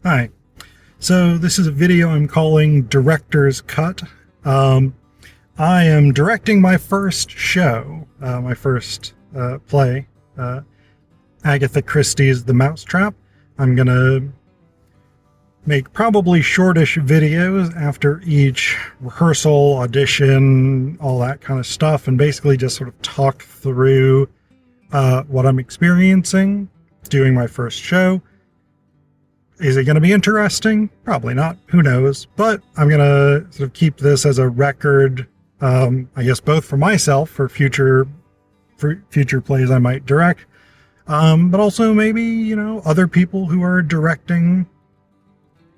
Hi. So this is a video I'm calling Director's Cut. I am directing my first show, my first play, Agatha Christie's The Mousetrap. I'm going to make probably shortish videos after each rehearsal, audition, all that kind of stuff, and basically just sort of talk through what I'm experiencing doing my first show. Is it going to be interesting? Probably not. Who knows? But I'm going to sort of keep this as a record, I guess, both for myself, for future plays I might direct, but also maybe, you know, other people who are directing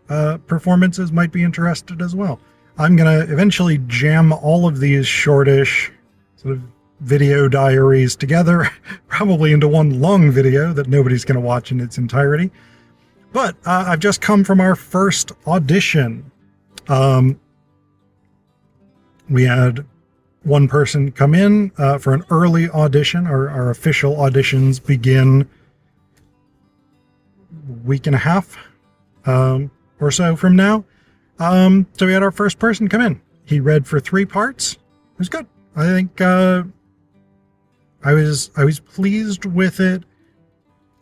performances might be interested as well. I'm going to eventually jam all of these shortish sort of video diaries together, probably into one long video that nobody's going to watch in its entirety. But I've just come from our first audition. We had one person come in for an early audition. Our official auditions begin a week and a half or so from now. So we had our first person come in. He read for 3 parts. It was good. I think I was pleased with it.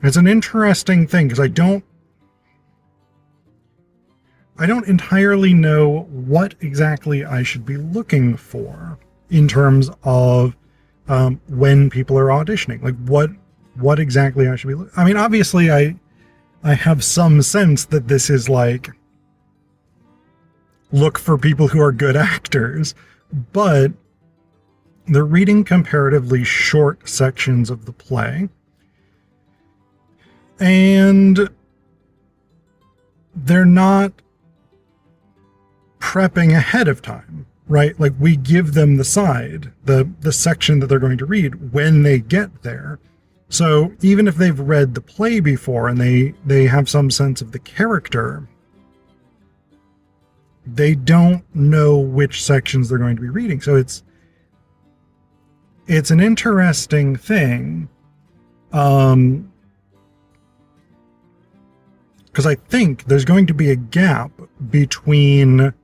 It's an interesting thing because I don't entirely know what exactly I should be looking for in terms of when people are auditioning. Like what exactly I should be I mean, obviously I have some sense that this is like, look for people who are good actors, but they're reading comparatively short sections of the play. And they're not prepping ahead of time, right? Like we give them the section that they're going to read when they get there. So even if they've read the play before and they have some sense of the character, they don't know which sections they're going to be reading. So it's an interesting thing. Because I think there's going to be a gap between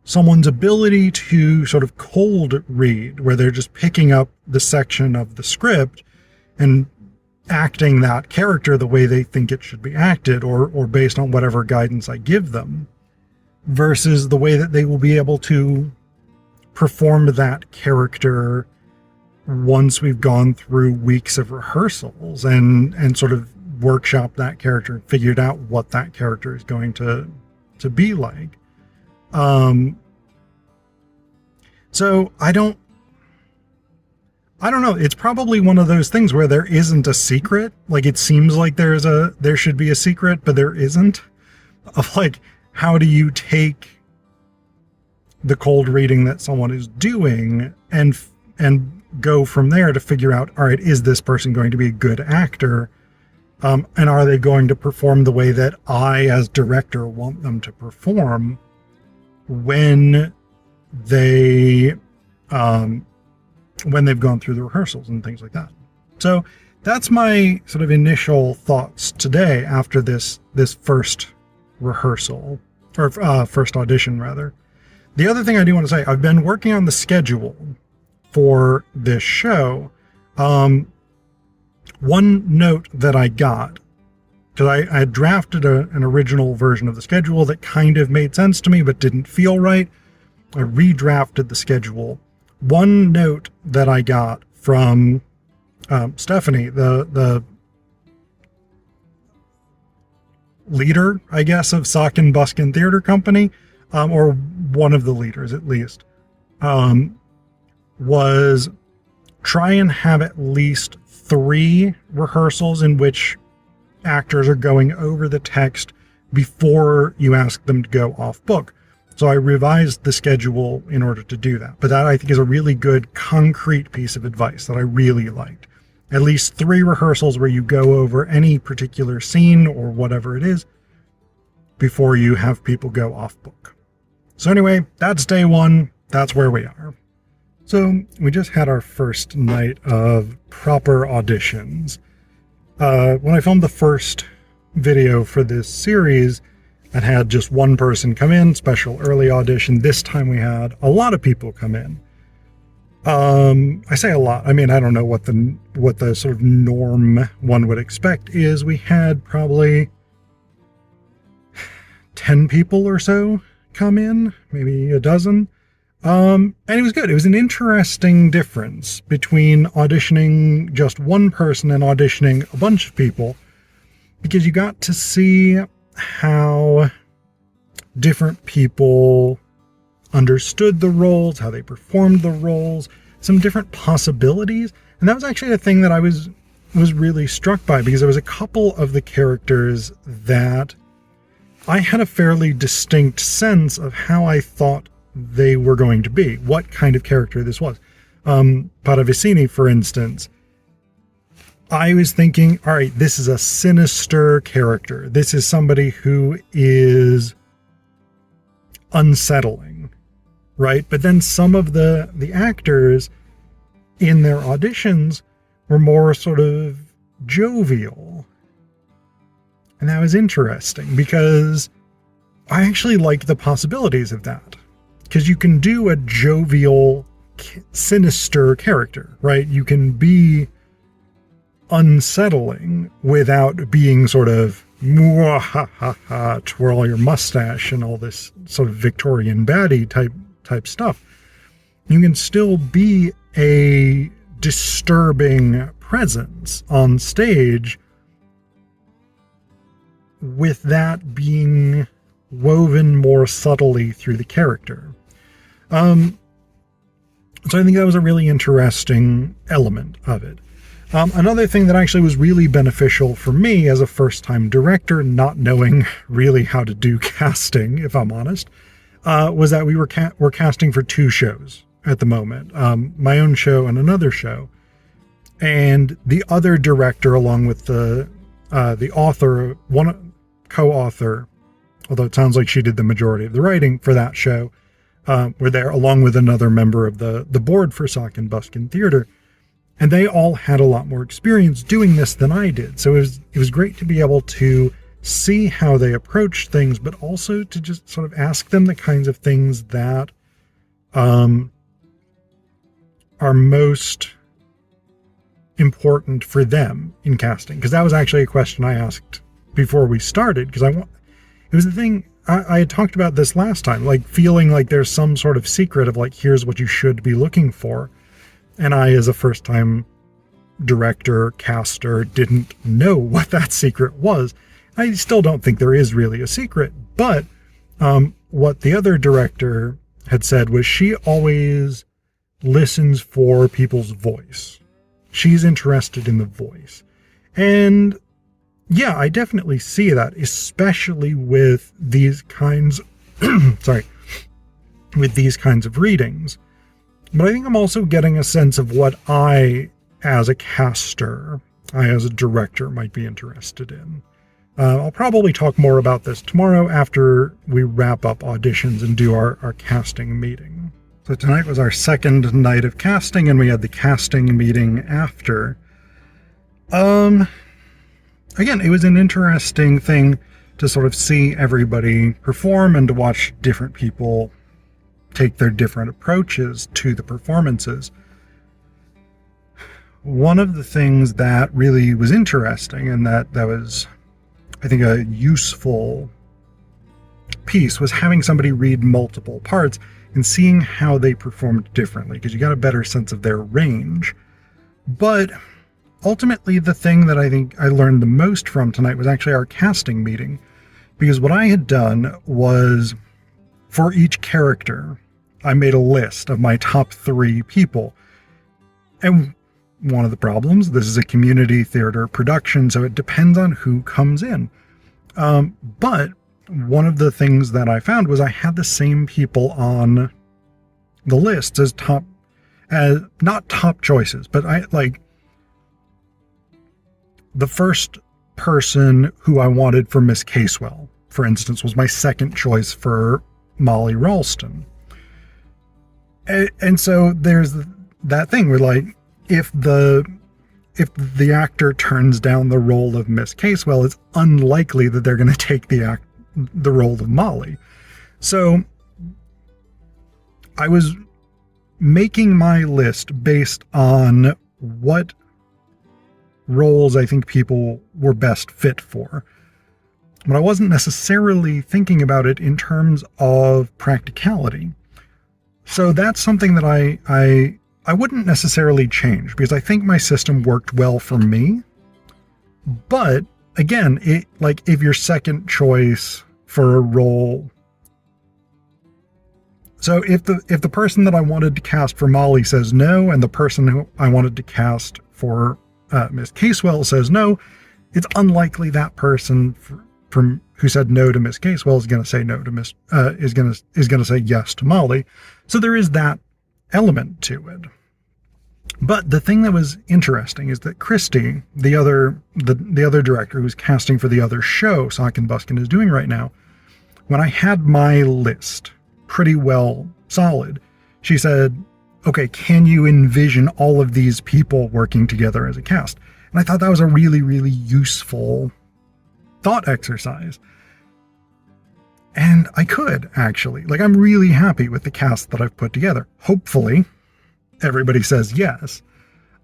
someone's ability to sort of cold read, where they're just picking up the section of the script and acting that character the way they think it should be acted, or based on whatever guidance I give them, versus the way that they will be able to perform that character once we've gone through weeks of rehearsals and sort of workshop that character and figured out what that character is going to be like. So I don't know. It's probably one of those things where there isn't a secret. Like it seems like there should be a secret, but there isn't. Of like, how do you take the cold reading that someone is doing and go from there to figure out, all right, is this person going to be a good actor? And are they going to perform the way that I, as director, want them to perform when they've gone through the rehearsals and things like that? So that's my sort of initial thoughts today after this first rehearsal, or first audition rather. The other thing I do want to say, I've been working on the schedule for this show. One note that I got, because I had drafted an original version of the schedule that kind of made sense to me but didn't feel right. I redrafted the schedule. One note that I got from Stephanie, the leader, I guess, of Sock Buskin Theater Company, or one of the leaders at least, was try and have at least 3 rehearsals in which actors are going over the text before you ask them to go off book. So I revised the schedule in order to do that. But that I think is a really good concrete piece of advice that I really liked. At least 3 rehearsals where you go over any particular scene or whatever it is before you have people go off book. So anyway, that's day 1. That's where we are. So we just had our first night of proper auditions. When I filmed the first video for this series that had just one person come in, special early audition. This time we had a lot of people come in. I say a lot. I mean, I don't know what the sort of norm one would expect is. We had probably 10 people or so come in, maybe a dozen. And it was good. It was an interesting difference between auditioning just one person and auditioning a bunch of people, because you got to see how different people understood the roles, how they performed the roles, some different possibilities. And that was actually a thing that I was really struck by, because there was a couple of the characters that I had a fairly distinct sense of how I thought they were going to be, what kind of character this was. Paravicini, for instance, I was thinking, all right, this is a sinister character. This is somebody who is unsettling, right? But then some of the actors in their auditions were more sort of jovial. And that was interesting, because I actually like the possibilities of that. Because you can do a jovial, sinister character, right? You can be unsettling without being sort of twirl your mustache and all this sort of Victorian baddie type stuff. You can still be a disturbing presence on stage with that being woven more subtly through the character. So I think that was a really interesting element of it. Another thing that actually was really beneficial for me as a first-time director, not knowing really how to do casting, if I'm honest, was that we're casting for 2 shows at the moment, my own show and another show. And the other director, along with the author, one co-author, although it sounds like she did the majority of the writing for that show, were there, along with another member of the board for Sock Buskin Theater. And they all had a lot more experience doing this than I did. So it was great to be able to see how they approach things, but also to just sort of ask them the kinds of things that are most important for them in casting. Because that was actually a question I asked before we started, because it was the thing, I had talked about this last time, like feeling like there's some sort of secret of like, here's what you should be looking for. And I, as a first-time director, caster, didn't know what that secret was. I still don't think there is really a secret, but what the other director had said was she always listens for people's voice. She's interested in the voice. And yeah, I definitely see that, especially with these kinds, with these kinds of readings. But I think I'm also getting a sense of what I, as a caster, as a director, might be interested in. I'll probably talk more about this tomorrow after we wrap up auditions and do our casting meeting. So tonight was our second night of casting, and we had the casting meeting after. Again, it was an interesting thing to sort of see everybody perform and to watch different people take their different approaches to the performances. One of the things that really was interesting, and that was, I think, a useful piece, was having somebody read multiple parts and seeing how they performed differently, because you got a better sense of their range. But ultimately, the thing that I think I learned the most from tonight was actually our casting meeting, because what I had done was, for each character, I made a list of my top 3 people. And one of the problems, this is a community theater production, so it depends on who comes in. But one of the things that I found was I had the same people on the list as not top choices, but the first person who I wanted for Miss Casewell, for instance, was my second choice for Molly Ralston. And so there's that thing where, like, if the if the actor turns down the role of Miss Casewell, it's unlikely that they're going to take the role of Molly. So I was making my list based on what roles I think people were best fit for. But I wasn't necessarily thinking about it in terms of practicality. So that's something that I wouldn't necessarily change, because I think my system worked well for me. But again, if your second choice for a role, so if the person that I wanted to cast for Molly says no, and the person who I wanted to cast for Miss Casewell says no, it's unlikely that person from who said no to Miss Casewell is going to say no to is going to say yes to Molly. So there is that element to it. But the thing that was interesting is that Christie, the other director who's casting for the other show Sock Buskin is doing right now, when I had my list pretty well solid, she said, okay, can you envision all of these people working together as a cast? And I thought that was a really, really useful thought exercise. And I could, actually. I'm really happy with the cast that I've put together. Hopefully, everybody says yes.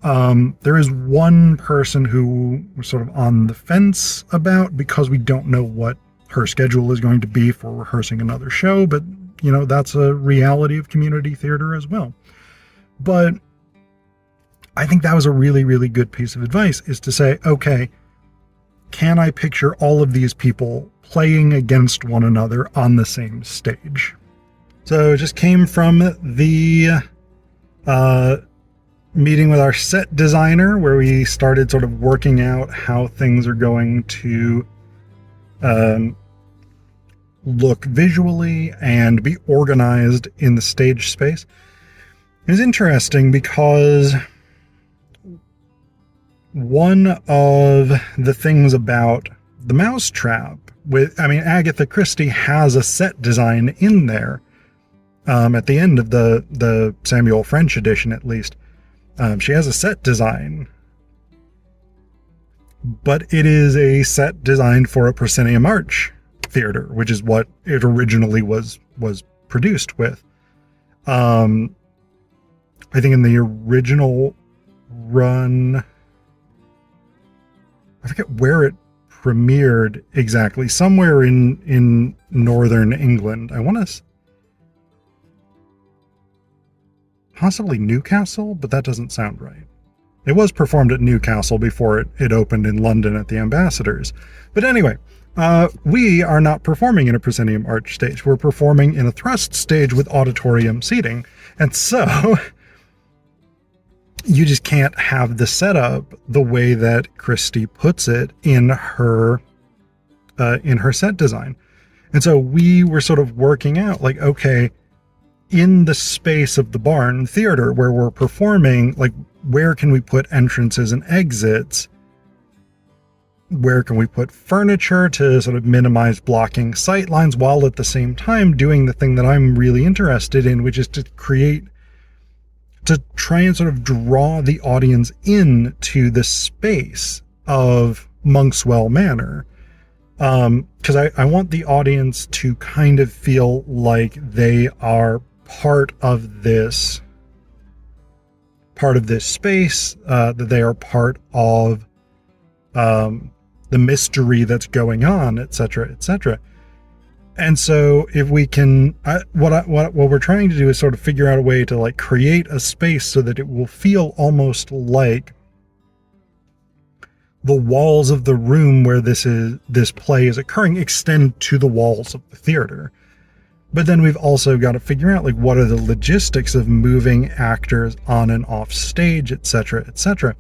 There is one person who we're sort of on the fence about, because we don't know what her schedule is going to be for rehearsing another show, but that's a reality of community theater as well. But I think that was a really, really good piece of advice, is to say, okay, can I picture all of these people playing against one another on the same stage? So it just came from the meeting with our set designer, where we started sort of working out how things are going to look visually and be organized in the stage space. It's interesting because one of the things about the Mousetrap Agatha Christie has a set design in there. At the end of the Samuel French edition, at least, she has a set design, but it is a set design for a proscenium arch theater, which is what it originally was produced with. I think in the original run, I forget where it premiered exactly, somewhere in northern England. I want to possibly Newcastle, but that doesn't sound right. It was performed at Newcastle before it opened in London at the Ambassadors. But anyway, we are not performing in a proscenium arch stage. We're performing in a thrust stage with auditorium seating. And so you just can't have the setup the way that Christie puts it in her set design. And so we were sort of working out, okay, in the space of the barn theater where we're performing, where can we put entrances and exits? Where can we put furniture to sort of minimize blocking sight lines, while at the same time doing the thing that I'm really interested in, which is to try and sort of draw the audience into the space of Monkswell Manor. Because I want the audience to kind of feel like they are part of this space, that they are part of the mystery that's going on, etc., etc. And so if we can, what we're trying to do is sort of figure out a way to create a space so that it will feel almost like the walls of the room where this play is occurring extend to the walls of the theater. But then we've also got to figure out what are the logistics of moving actors on and off stage, etc., etc.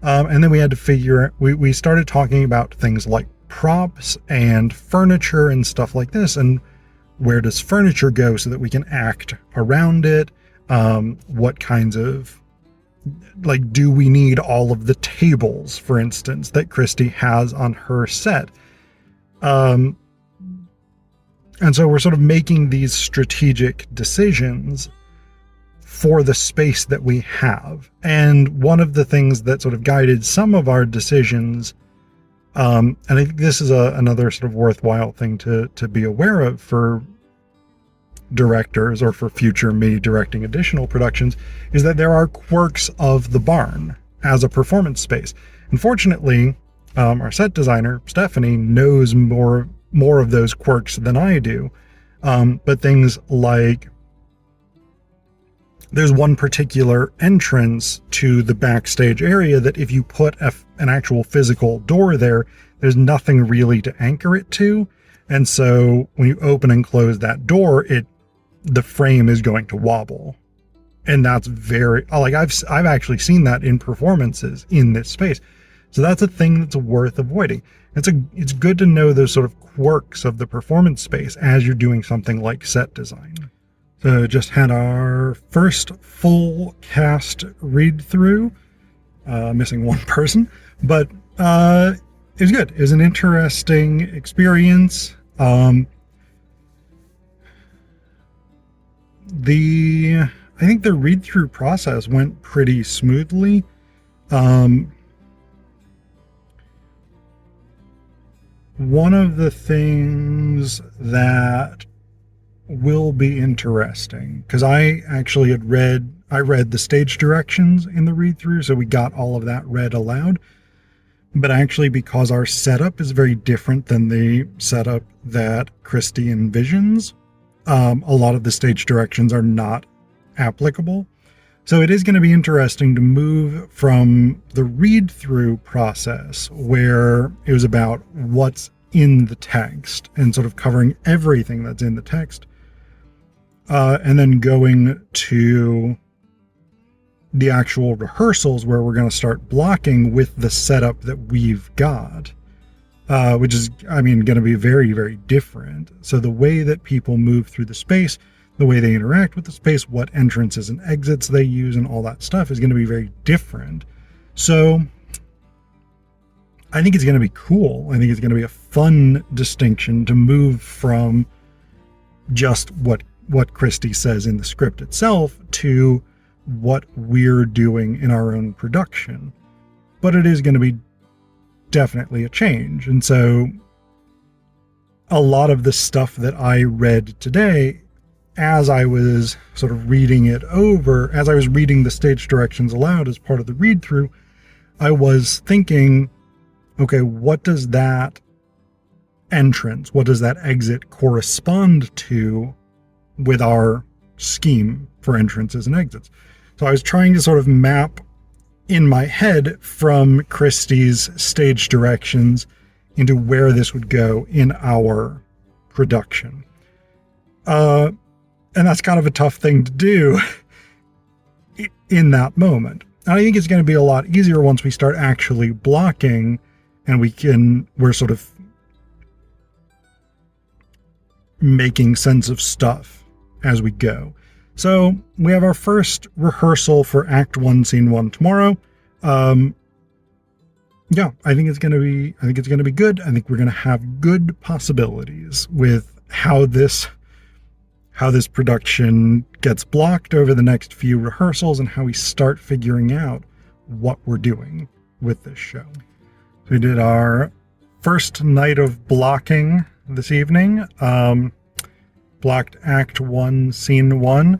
And then we had to we started talking about things like props and furniture and stuff like this, and where does furniture go so that we can act around it? What kinds of, do we need all of the tables, for instance, that Christie has on her set? And so we're sort of making these strategic decisions for the space that we have. And one of the things that sort of guided some of our decisions, and I think this is another sort of worthwhile thing to be aware of for directors or for future me directing additional productions, is that there are quirks of the barn as a performance space. Unfortunately, our set designer, Stephanie, knows more of those quirks than I do. But things like, there's one particular entrance to the backstage area that if you put an actual physical door there, there's nothing really to anchor it to. And so when you open and close that door, the frame is going to wobble. And that's very, like, I've actually seen that in performances in this space. So that's a thing that's worth avoiding. It's good to know those sort of quirks of the performance space as you're doing something like set design. So just had our first full cast read through, missing one person, but it was good. It was an interesting experience. I think the read through process went pretty smoothly. One of the things that will be interesting, because I actually read the stage directions in the read through, so we got all of that read aloud. But actually, because our setup is very different than the setup that Christie envisions, a lot of the stage directions are not applicable. So it is going to be interesting to move from the read through process, where it was about what's in the text and sort of covering everything that's in the text, and then going to the actual rehearsals where we're going to start blocking with the setup that we've got, which is, going to be very, very different. So the way that people move through the space, the way they interact with the space, what entrances and exits they use, and all that stuff is going to be very different. So I think it's going to be cool. I think it's going to be a fun distinction to move from just what Christie says in the script itself to what we're doing in our own production. But it is going to be definitely a change. And so a lot of the stuff that I read today, as I was sort of reading it over, as I was reading the stage directions aloud as part of the read through, I was thinking, okay, what does that entrance, what does that exit correspond to with our scheme for entrances and exits? So I was trying to sort of map in my head from Christie's stage directions into where this would go in our production. And that's kind of a tough thing to do in that moment. And I think it's going to be a lot easier once we start actually blocking, and we're sort of making sense of stuff as we go. So we have our first rehearsal for Act 1, Scene 1 tomorrow. I think it's going to be good. I think we're going to have good possibilities with how this production gets blocked over the next few rehearsals and how we start figuring out what we're doing with this show. So we did our first night of blocking this evening. Blocked Act 1, Scene 1.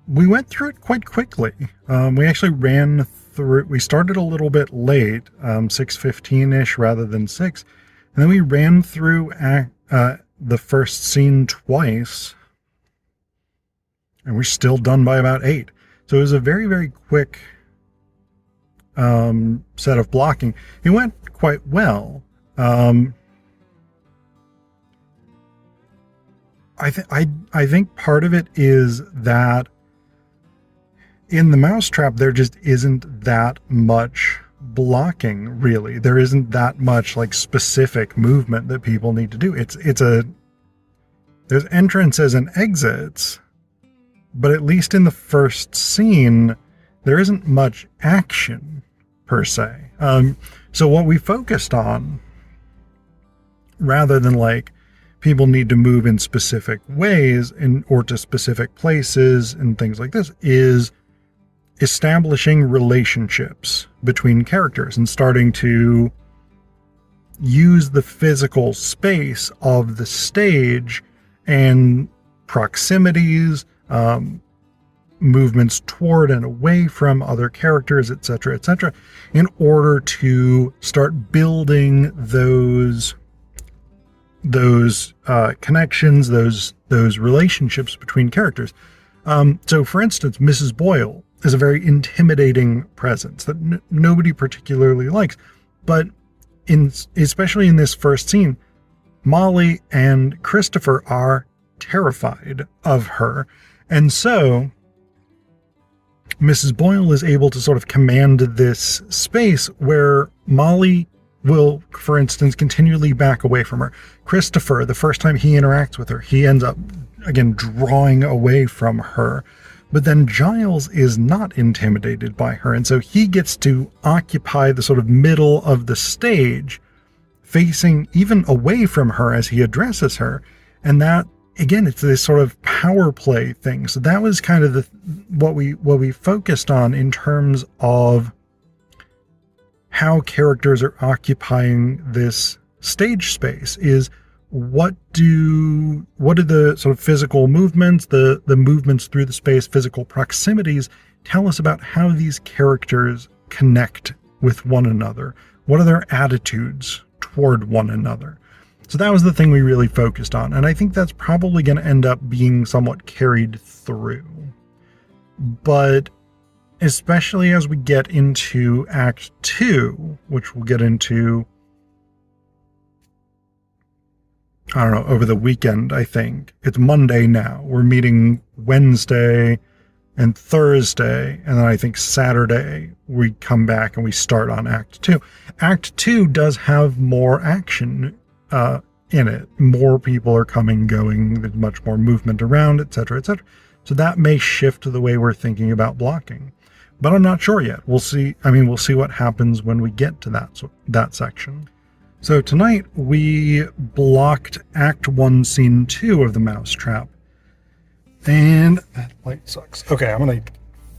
We went through it quite quickly. We actually we started a little bit late, 6:15-ish rather than 6. And then we ran through the first scene twice. And we're still done by about 8. So it was a very, very quick set of blocking. It went quite well. I think part of it is that in the Mousetrap, there just isn't that much blocking, really. There isn't that much like specific movement that people need to do. There's entrances and exits, but at least in the first scene, there isn't much action per se. So what we focused on, rather than like people need to move in specific ways or to specific places and things like this, is establishing relationships between characters and starting to use the physical space of the stage and proximities, movements toward and away from other characters, etc., in order to start building those connections, those relationships between characters. So, for instance, Mrs. Boyle is a very intimidating presence that nobody particularly likes, but especially in this first scene, Molly and Christopher are terrified of her, and so Mrs. Boyle is able to sort of command this space where Molly will, for instance, continually back away from her. Christopher, the first time he interacts with her, he ends up, again, drawing away from her. But then Giles is not intimidated by her, and so he gets to occupy the sort of middle of the stage, facing even away from her as he addresses her. And that, again, it's this sort of power play thing. So that was kind of what we focused on in terms of how characters are occupying this stage space, is what are the sort of physical movements, the movements through the space, physical proximities tell us about how these characters connect with one another. What are their attitudes toward one another? So that was the thing we really focused on, and I think that's probably going to end up being somewhat carried through. But especially as we get into Act 2, which we'll get into, I don't know, over the weekend, I think. It's Monday now. We're meeting Wednesday and Thursday, and then I think Saturday we come back and we start on Act 2. Act 2 does have more action in it. More people are coming, going, there's much more movement around, etc., etc. So that may shift the way we're thinking about blocking. But I'm not sure yet. We'll see. I mean, we'll see what happens when we get to that section. So tonight we blocked Act 1, Scene 2 of the Mousetrap. And that light sucks. Okay, I'm going to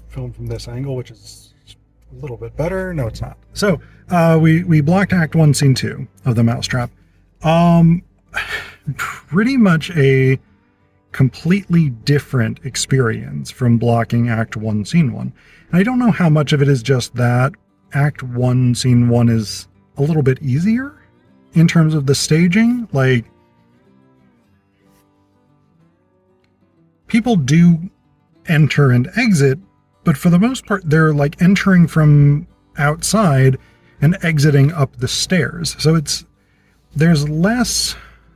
film from this angle, which is a little bit better. No, it's not. So we blocked Act 1, Scene 2 of the Mousetrap. Pretty much a completely different experience from blocking Act 1, Scene 1. And I don't know how much of it is just that Act 1, Scene 1 is a little bit easier in terms of the staging. Like, people do enter and exit, but for the most part, they're like entering from outside and exiting up the stairs. So there's less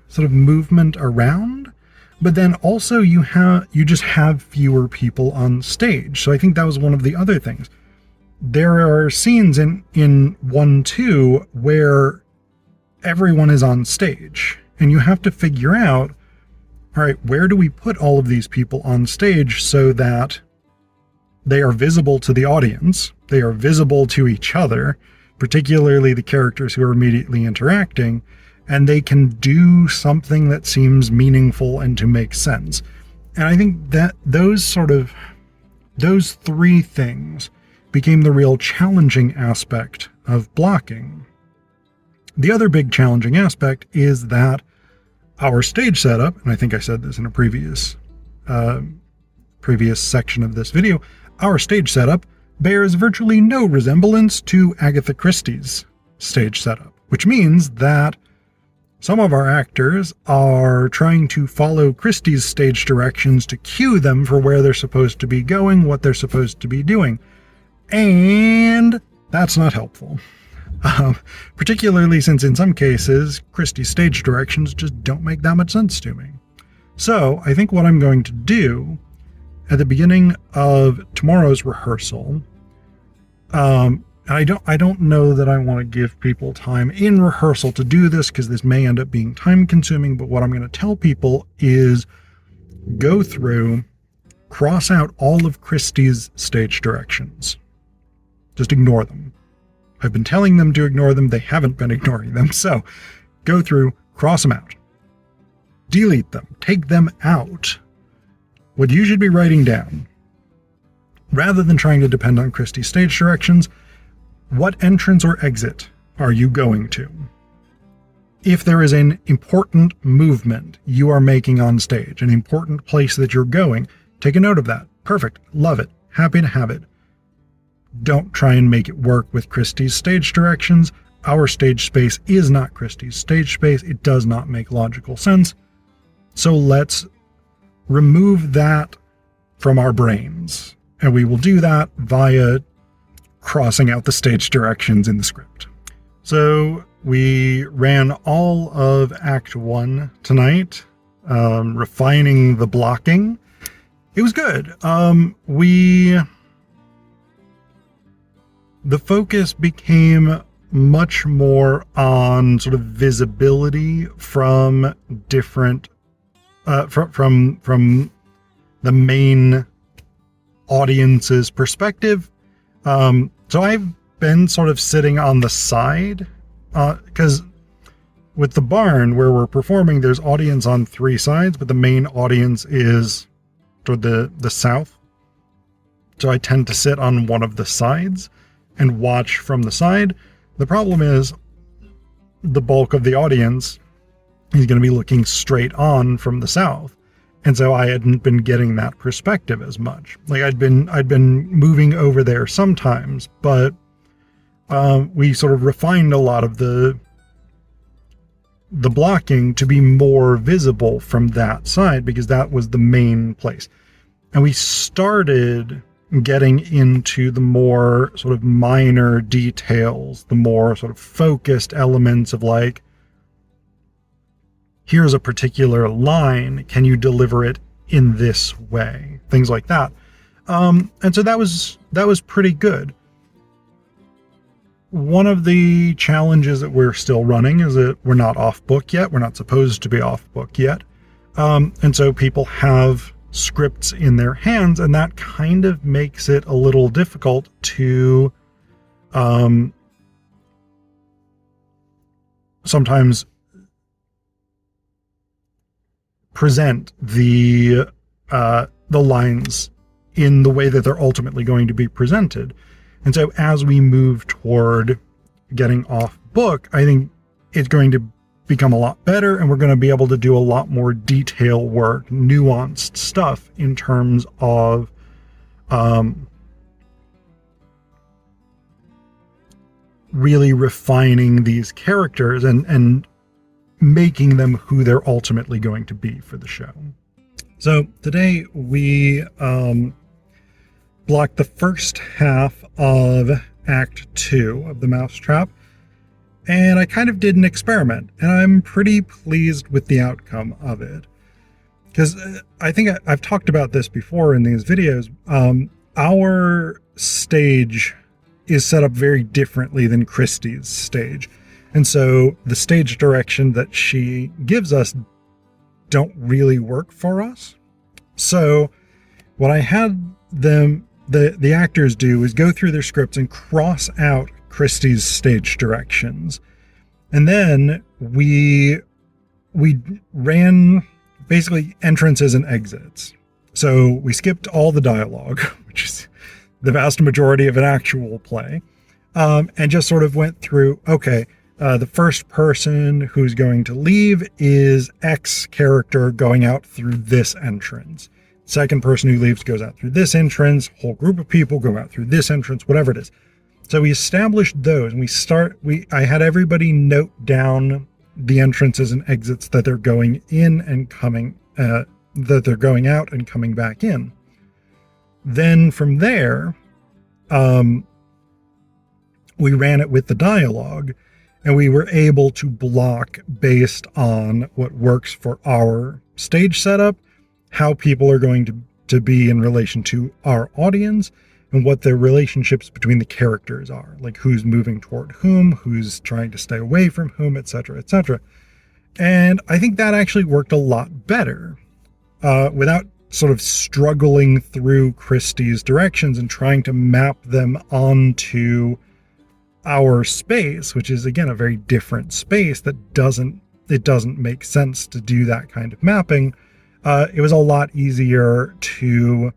sort of movement around, but then also you just have fewer people on stage. So I think that was one of the other things. There are scenes in 1-2 where everyone is on stage, and you have to figure out, all right, where do we put all of these people on stage so that they are visible to the audience, they are visible to each other, particularly the characters who are immediately interacting, and they can do something that seems meaningful and to make sense. And I think that those three things became the real challenging aspect of blocking. The other big challenging aspect is that our stage setup, and I think I said this in a previous section of this video, our stage setup bears virtually no resemblance to Agatha Christie's stage setup, which means that some of our actors are trying to follow Christie's stage directions to cue them for where they're supposed to be going, what they're supposed to be doing. And that's not helpful. Particularly since in some cases, Christie's stage directions just don't make that much sense to me. So I think what I'm going to do at the beginning of tomorrow's rehearsal, I don't know that I want to give people time in rehearsal to do this, because this may end up being time consuming, but what I'm going to tell people is go through, cross out all of Christie's stage directions. Just ignore them. I've been telling them to ignore them. They haven't been ignoring them. So go through, cross them out. delete them, take them out. What you should be writing down, rather than trying to depend on Christie's stage directions, what entrance or exit are you going to? If there is an important movement you are making on stage, an important place that you're going, take a note of that. Perfect. Love it. Happy to have it. Don't try and make it work with Christie's stage directions. Our stage space is not Christie's stage space. It does not make logical sense. So let's remove that from our brains. And we will do that via crossing out the stage directions in the script. So we ran all of Act 1 tonight, refining the blocking. It was good. The focus became much more on sort of visibility from different, from the main audience's perspective. So I've been sort of sitting on the side, because with the barn where we're performing, there's audience on 3 sides, but the main audience is toward the south. So I tend to sit on one of the sides and watch from the side. The problem is the bulk of the audience is going to be looking straight on from the south. And so I hadn't been getting that perspective as much. Like I'd been moving over there sometimes, but we sort of refined a lot of the blocking to be more visible from that side, because that was the main place. And we started getting into the more sort of minor details, the more sort of focused elements of like, here's a particular line, can you deliver it in this way? Things like that. And so that was pretty good. One of the challenges that we're still running is that we're not off book yet. We're not supposed to be off book yet. And so people have scripts in their hands, and that kind of makes it a little difficult to sometimes present the lines in the way that they're ultimately going to be presented. And so as we move toward getting off book, I think it's going to become a lot better, and we're going to be able to do a lot more detail work, nuanced stuff in terms of really refining these characters and making them who they're ultimately going to be for the show. So today we blocked the first half of Act 2 of the Mousetrap, and I kind of did an experiment, and I'm pretty pleased with the outcome of it. Because I think I've talked about this before in these videos. Our stage is set up very differently than Christie's stage. And so the stage direction that she gives us don't really work for us. So what I had the actors do is go through their scripts and cross out Christie's stage directions. And then we ran basically entrances and exits. So we skipped all the dialogue, which is the vast majority of an actual play, and just sort of went through, okay, the first person who's going to leave is X character going out through this entrance. Second person who leaves goes out through this entrance. Whole group of people go out through this entrance, whatever it is. So we established those, and I had everybody note down the entrances and exits that they're going in and coming, that they're going out and coming back in. Then from there, we ran it with the dialogue, and we were able to block based on what works for our stage setup, how people are going to be in relation to our audience, and what the relationships between the characters are, like who's moving toward whom, who's trying to stay away from whom, etc., etc. And I think that actually worked a lot better, without sort of struggling through Christie's directions and trying to map them onto our space, which is, again, a very different space that it doesn't make sense to do that kind of mapping. It was a lot easier to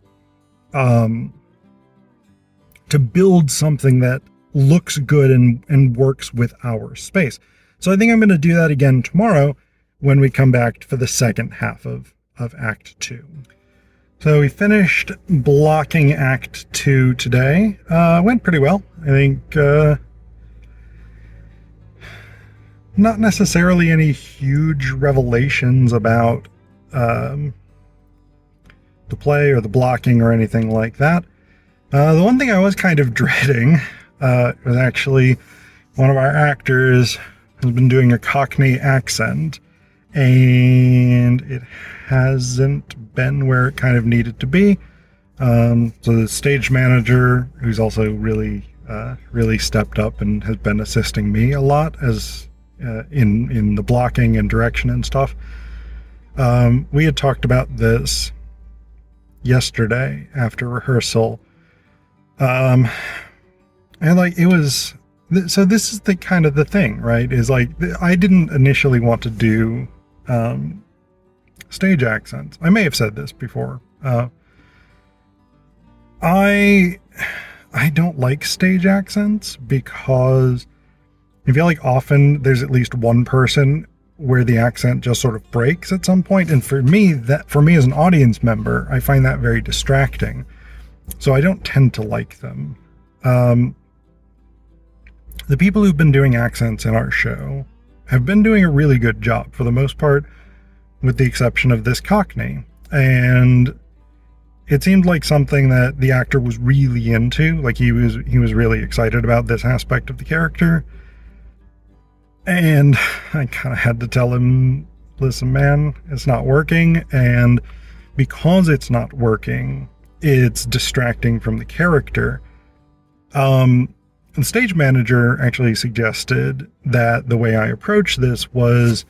build something that looks good and works with our space. So I think I'm going to do that again tomorrow when we come back for the second half of Act 2. So we finished blocking Act 2 today. Went pretty well. I think not necessarily any huge revelations about the play or the blocking or anything like that. The one thing I was kind of dreading was actually one of our actors has been doing a Cockney accent, and it hasn't been where it kind of needed to be. So the stage manager, who's also really stepped up and has been assisting me a lot as in the blocking and direction and stuff. We had talked about this yesterday after rehearsal. And like it was, so this is the kind of the thing, right? Is like, I didn't initially want to do stage accents. I may have said this before. I don't like stage accents because I feel like often there's at least one person where the accent just sort of breaks at some point. And for me as an audience member, I find that very distracting. So I don't tend to like them. The people who've been doing accents in our show have been doing a really good job for the most part, with the exception of this Cockney. And it seemed like something that the actor was really into. Like he was really excited about this aspect of the character. And I kind of had to tell him, listen, man, it's not working. And because it's not working, it's distracting from the character. The stage manager actually suggested that the way I approach this was,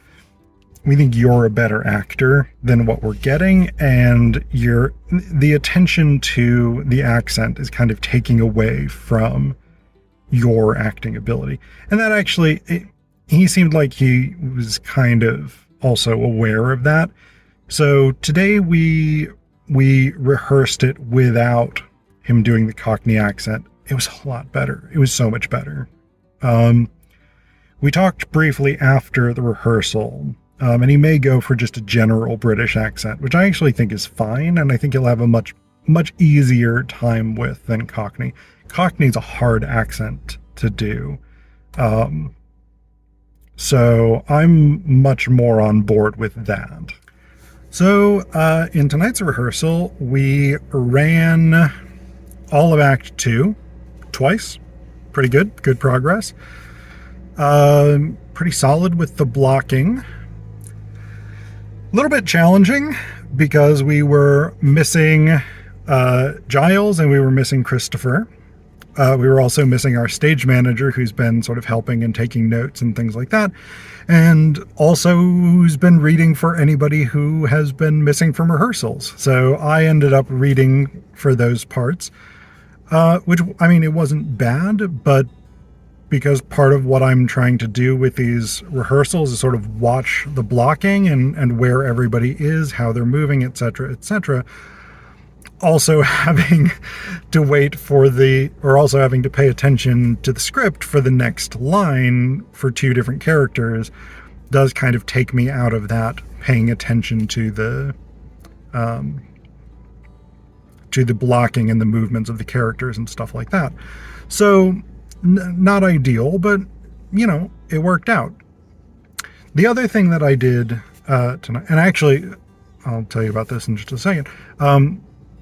we think you're a better actor than what we're getting, and the attention to the accent is kind of taking away from your acting ability. And that actually, he seemed like he was kind of also aware of that. So today we rehearsed it without him doing the Cockney accent. It was a lot better. It was so much better. We talked briefly after the rehearsal, and he may go for just a general British accent, which I actually think is fine, and I think he'll have a much easier time with than Cockney. Cockney's a hard accent to do. So I'm much more on board with that. So in tonight's rehearsal, we ran all of Act 2 twice. Pretty good progress. Pretty solid with the blocking. A little bit challenging because we were missing Giles and we were missing Christopher. We were also missing our stage manager, who's been sort of helping and taking notes and things like that, and also who's been reading for anybody who has been missing from rehearsals. So I ended up reading for those parts, which, I mean, it wasn't bad, but because part of what I'm trying to do with these rehearsals is sort of watch the blocking and where everybody is, how they're moving, etc., etc. Also having to wait for also having to pay attention to the script for the next line for two different characters does kind of take me out of that paying attention to the blocking and the movements of the characters and stuff like that. So not ideal, but you know, it worked out. The other thing that I did tonight, and actually I'll tell you about this in just a second,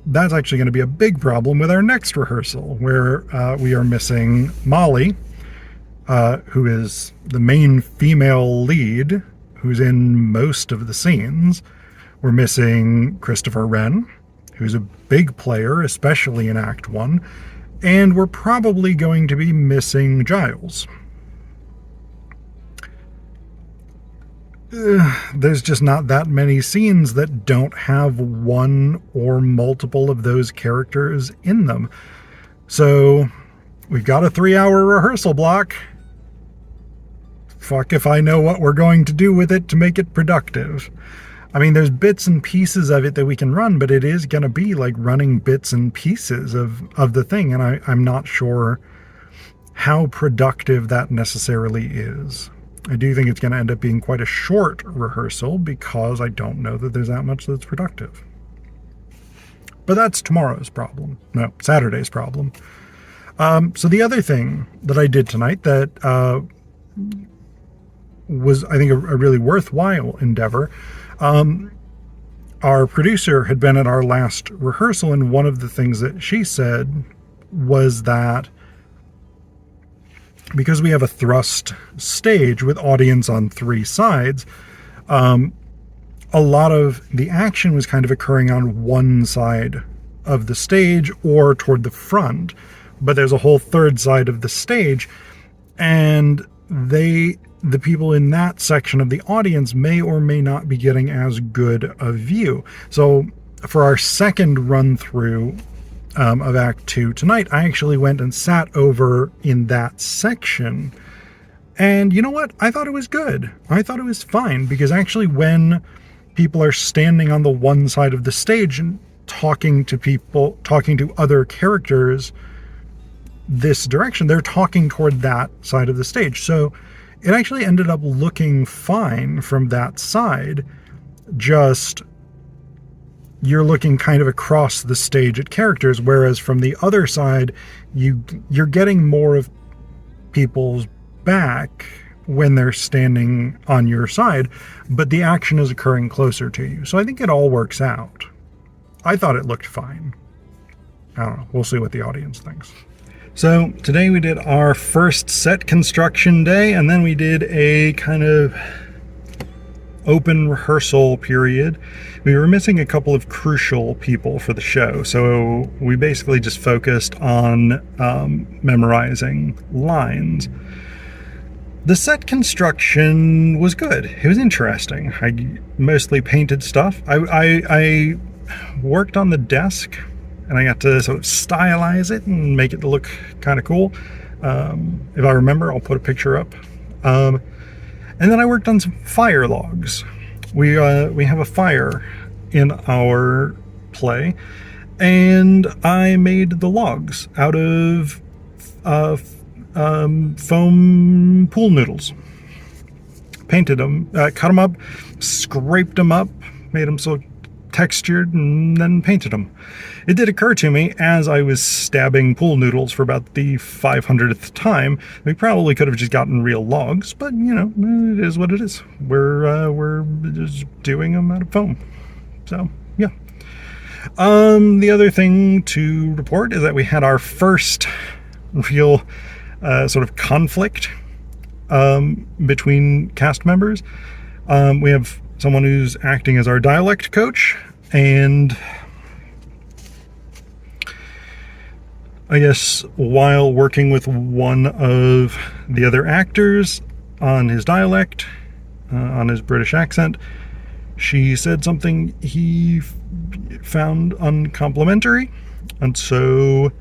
that's actually going to be a big problem with our next rehearsal, where we are missing Molly, who is the main female lead, who's in most of the scenes. We're missing Christopher Wren, who's a big player, especially in Act 1, and we're probably going to be missing Giles. There's just not that many scenes that don't have one or multiple of those characters in them. So we've got a 3-hour rehearsal block. fuck if I know what we're going to do with it to make it productive. I mean, there's bits and pieces of it that we can run, but it is going to be like running bits and pieces of the thing. And I'm not sure how productive that necessarily is. I do think it's going to end up being quite a short rehearsal because I don't know that there's that much that's productive. But that's tomorrow's problem. No, Saturday's problem. So the other thing that I did tonight that was, I think, a really worthwhile endeavor. Our producer had been at our last rehearsal, and one of the things that she said was that because we have a thrust stage with audience on three sides, a lot of the action was kind of occurring on one side of the stage or toward the front, but there's a whole third side of the stage, and the people in that section of the audience may or may not be getting as good a view. So for our second run through of Act 2 tonight, I actually went and sat over in that section. And you know what? I thought it was good. I thought it was fine, because actually when people are standing on the one side of the stage and talking to other characters this direction, they're talking toward that side of the stage. So it actually ended up looking fine from that side. Just you're looking kind of across the stage at characters, whereas from the other side, you're getting more of people's back when they're standing on your side, but the action is occurring closer to you. So I think it all works out. I thought it looked fine. I don't know. We'll see what the audience thinks. So today we did our first set construction day, and then we did a kind of open rehearsal period. We were missing a couple of crucial people for the show, so we basically just focused on memorizing lines. The set construction was good. It was interesting. I mostly painted stuff. I worked on the desk, and I got to sort of stylize it and make it look kind of cool. If I remember, I'll put a picture up. And then I worked on some fire logs. We have a fire in our play, and I made the logs out of foam pool noodles. Painted them, cut them up, scraped them up, made them so textured, and then painted them. It did occur to me as I was stabbing pool noodles for about the 500th time, we probably could have just gotten real logs, but you know, it is what it is. We're just doing them out of foam. So yeah. The other thing to report is that we had our first real sort of conflict between cast members. We have someone who's acting as our dialect coach, and I guess while working with one of the other actors on his dialect, on his British accent, she said something he found uncomplimentary, and so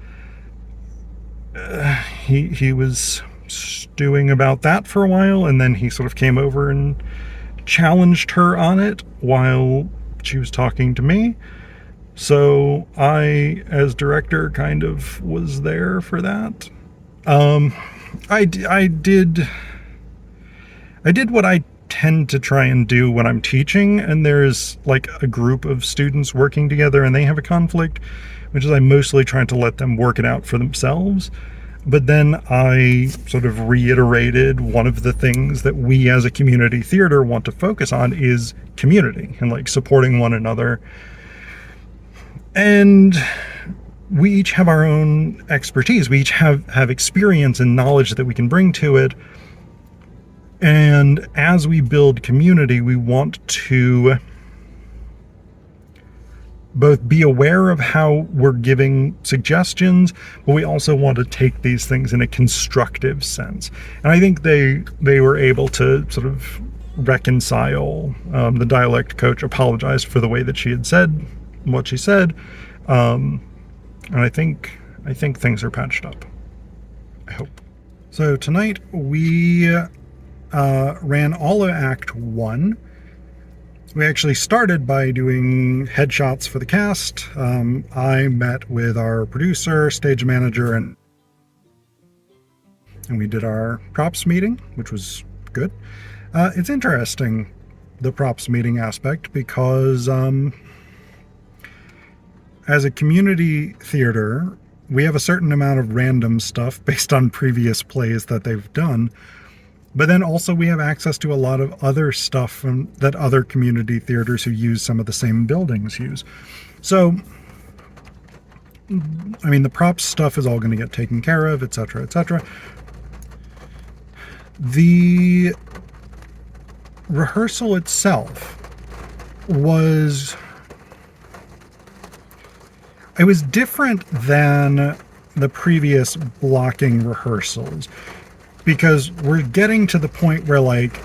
he was stewing about that for a while, and then he sort of came over and challenged her on it while she was talking to me. So I, as director, kind of was there for that. I did what I tend to try and do when I'm teaching, and there's like a group of students working together and they have a conflict, which is I mostly try to let them work it out for themselves. But then I sort of reiterated one of the things that we as a community theater want to focus on is community and like supporting one another. And we each have our own expertise. We each have experience and knowledge that we can bring to it. And as we build community, we want to both be aware of how we're giving suggestions, but we also want to take these things in a constructive sense. And I think they were able to sort of reconcile. The dialect coach apologized for the way that she had said what she said, and I think things are patched up. I hope. So tonight we ran all of Act 1. We actually started by doing headshots for the cast. I met with our producer, stage manager, and we did our props meeting, which was good. It's interesting, the props meeting aspect, because as a community theater, we have a certain amount of random stuff based on previous plays that they've done. But then also we have access to a lot of other stuff that other community theaters who use some of the same buildings use. So, I mean, the props stuff is all going to get taken care of, etc., etc. The rehearsal itself was different than the previous blocking rehearsals, because we're getting to the point where, like,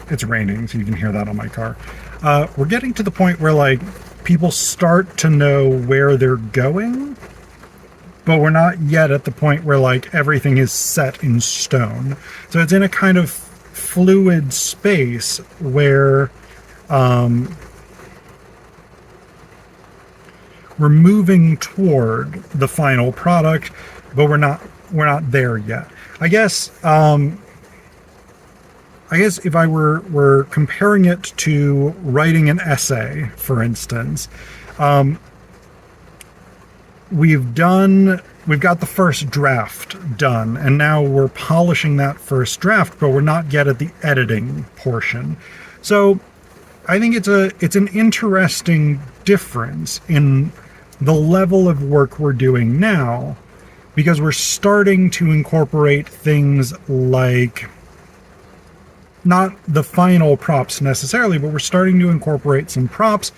it's raining, so you can hear that on my car. We're getting to the point where, like, people start to know where they're going, but we're not yet at the point where, like, everything is set in stone. So it's in a kind of fluid space where we're moving toward the final product, but we're not there yet. I guess if I were comparing it to writing an essay, for instance, we've got the first draft done, and now we're polishing that first draft, but we're not yet at the editing portion. So I think it's an interesting difference in the level of work we're doing now, because we're starting to incorporate things like, not the final props necessarily, but we're starting to incorporate some props.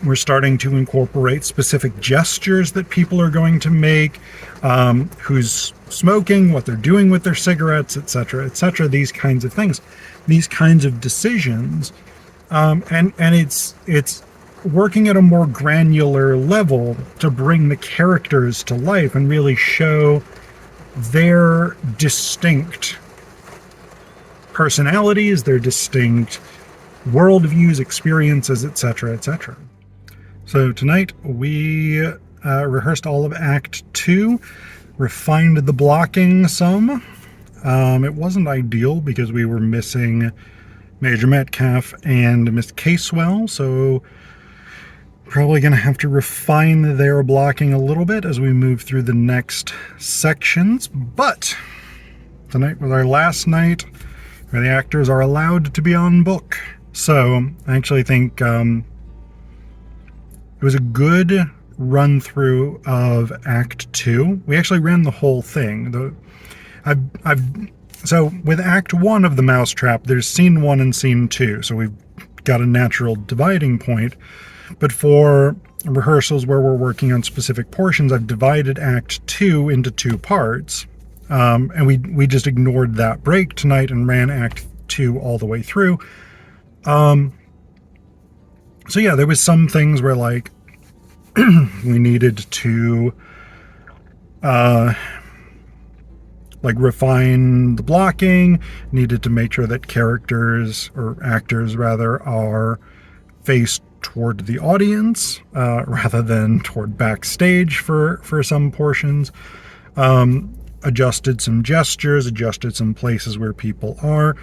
We're starting to incorporate specific gestures that people are going to make, who's smoking, what they're doing with their cigarettes, etc., etc., these kinds of things, these kinds of decisions. And it's working at a more granular level to bring the characters to life and really show their distinct personalities, their distinct worldviews, experiences, etc., etc. So tonight we rehearsed all of Act 2, refined the blocking some. It wasn't ideal because we were missing Major Metcalf and Miss Casewell, so probably going to have to refine their blocking a little bit as we move through the next sections. But tonight was our last night where the actors are allowed to be on book. So I actually think it was a good run through of Act 2. We actually ran the whole thing. So with Act 1 of the Mousetrap, there's Scene 1 and Scene 2. So we've got a natural dividing point. But for rehearsals where we're working on specific portions, I've divided Act 2 into 2 parts. And we just ignored that break tonight and ran Act 2 all the way through. So yeah, there was some things where, like, we needed to refine the blocking, needed to make sure that characters, or actors rather, are faced toward the audience rather than toward backstage for some portions. Adjusted some gestures, adjusted some places where people are.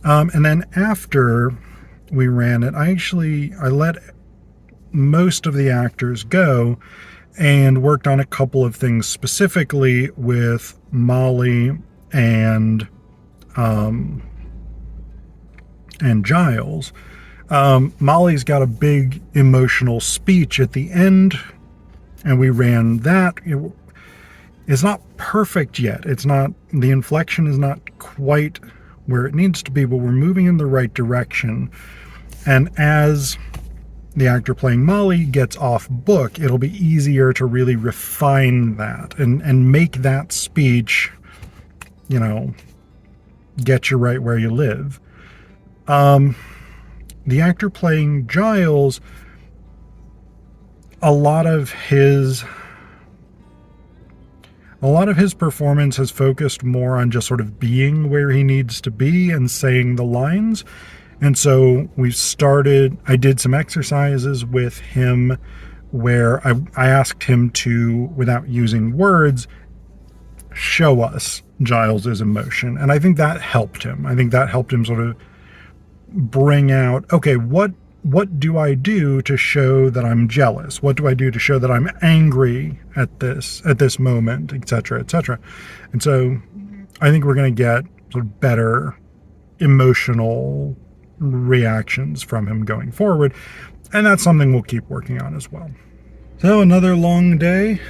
And then after we ran it, I let most of the actors go and worked on a couple of things specifically with Molly and Giles. Molly's got a big emotional speech at the end, and we ran that. It's not perfect yet. The inflection is not quite where it needs to be, but we're moving in the right direction. And as the actor playing Molly gets off book, it'll be easier to really refine that and make that speech, get you right where you live. The actor playing Giles, a lot of his A lot of his performance has focused more on just sort of being where he needs to be and saying the lines. And so I did some exercises with him where I asked him to, without using words, show us Giles's emotion. And I think that helped him. I think that helped him sort of bring out, okay, what do I do to show that I'm jealous? What do I do to show that I'm angry at this moment, etc., etc. And so I think we're going to get sort of better emotional reactions from him going forward. And that's something we'll keep working on as well. So another long day,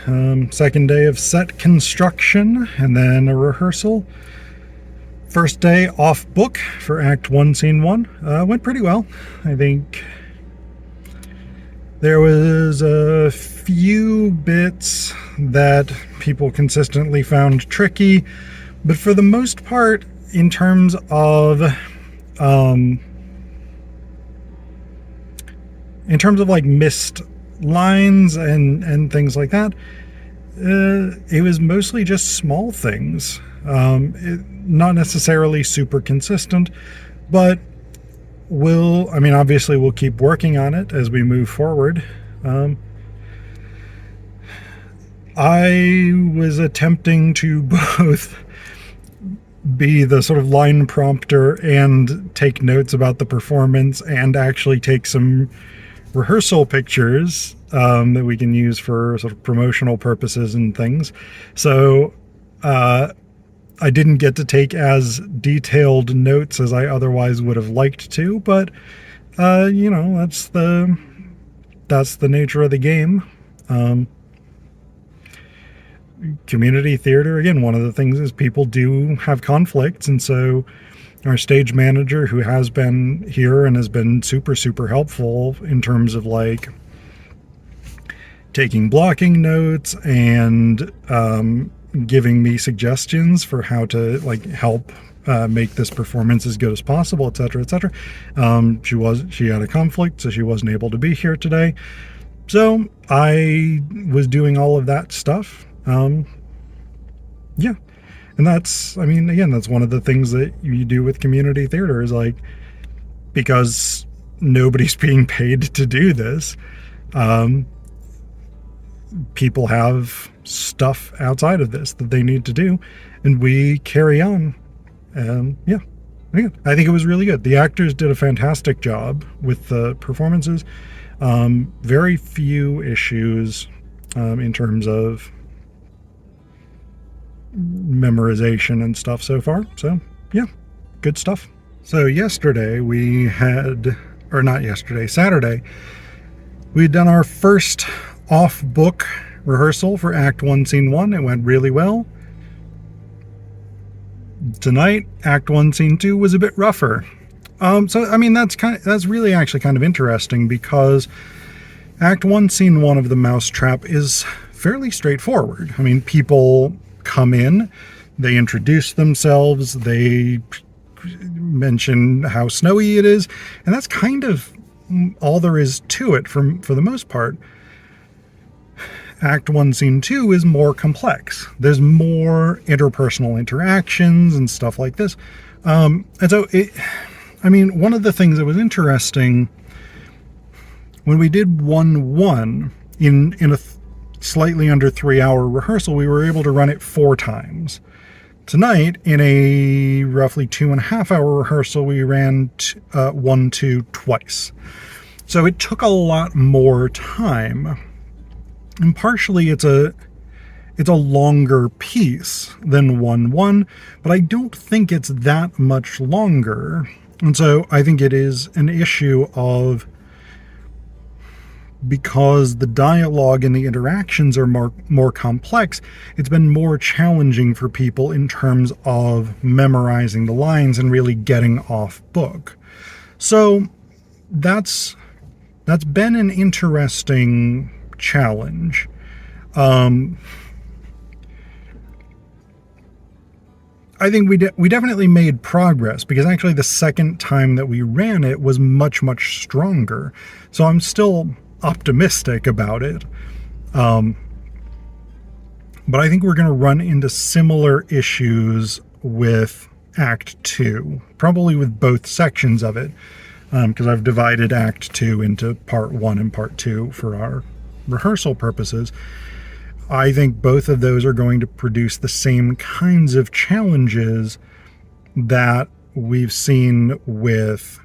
second day of set construction, and then a rehearsal. First day off book for Act 1, Scene 1. Went pretty well. I think there was a few bits that people consistently found tricky, but for the most part, in terms of like missed lines and things like that, it was mostly just small things. Not necessarily super consistent, but obviously we'll keep working on it as we move forward. I was attempting to both be the sort of line prompter and take notes about the performance and actually take some rehearsal pictures that we can use for sort of promotional purposes and things. So I didn't get to take as detailed notes as I otherwise would have liked to, but that's the nature of the game. Community theater, again, one of the things is people do have conflicts, and so our stage manager, who has been here and has been super, super helpful in terms of like taking blocking notes and giving me suggestions for how to like help make this performance as good as possible, etc., etc. She had a conflict, so she wasn't able to be here today. So I was doing all of that stuff. Yeah. And that's one of the things that you do with community theater is like, because nobody's being paid to do this, people have stuff outside of this that they need to do, and we carry on. And yeah, I think it was really good. The actors did a fantastic job with the performances. Very few issues in terms of memorization and stuff so far. So yeah, good stuff. So Saturday, we had done our first off-book rehearsal for Act 1, Scene 1. It went really well. Tonight, Act 1, Scene 2 was a bit rougher. That's really actually kind of interesting, because Act 1, Scene 1 of the Mousetrap is fairly straightforward. I mean, people come in, they introduce themselves, they mention how snowy it is, and that's kind of all there is to it for the most part. Act 1, Scene 2 is more complex. There's more interpersonal interactions and stuff like this. And so one of the things that was interesting when we did 1-1 in a slightly under 3-hour rehearsal, we were able to run it 4 times. Tonight, in a roughly 2.5-hour rehearsal, we ran 1-2 twice. So it took a lot more time. And partially it's a longer piece than 1-1, but I don't think it's that much longer. And so I think it is an issue of, because the dialogue and the interactions are more complex, it's been more challenging for people in terms of memorizing the lines and really getting off book. So that's been an interesting challenge. I think we definitely made progress, because actually the second time that we ran it was much, much stronger. So I'm still optimistic about it. But I think we're going to run into similar issues with Act 2, probably with both sections of it, because I've divided Act 2 into Part 1 and Part 2 for our rehearsal purposes. I think both of those are going to produce the same kinds of challenges that we've seen with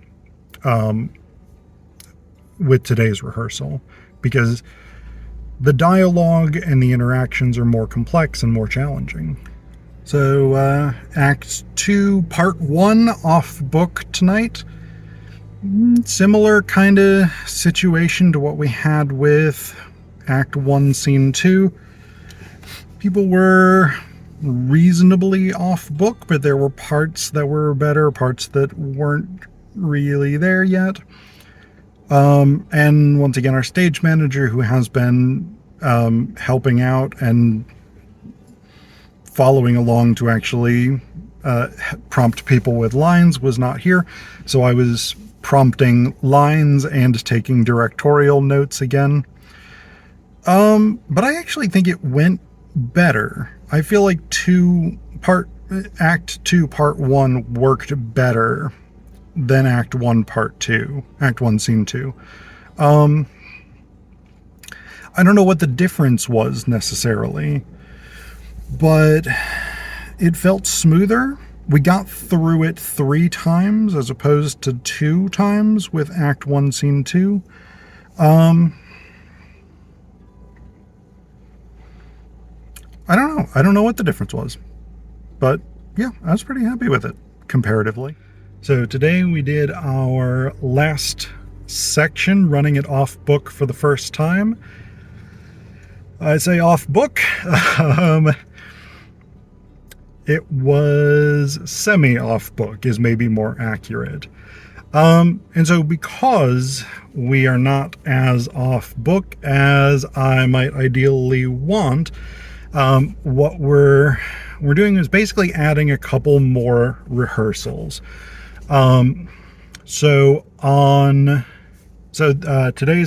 today's rehearsal, because the dialogue and the interactions are more complex and more challenging. So Act 2, Part 1, off book tonight. Similar kind of situation to what we had with Act 1, Scene 2. People were reasonably off book, but there were parts that were better, parts that weren't really there yet. And once again, our stage manager, who has been helping out and following along to actually prompt people with lines, was not here. So I was prompting lines and taking directorial notes again. But I actually think it went better. I feel like Act 2, Part 1 worked better than Act 1, Part 2, Act 1, Scene 2. I don't know what the difference was necessarily, but it felt smoother. We got through it 3 times as opposed to 2 times with Act 1, Scene 2. I don't know. I don't know what the difference was. But yeah, I was pretty happy with it, comparatively. So today we did our last section, running it off book for the first time. I say off book. It was semi-off book is maybe more accurate. And so because we are not as off book as I might ideally want, what we're doing is basically adding a couple more rehearsals. Today's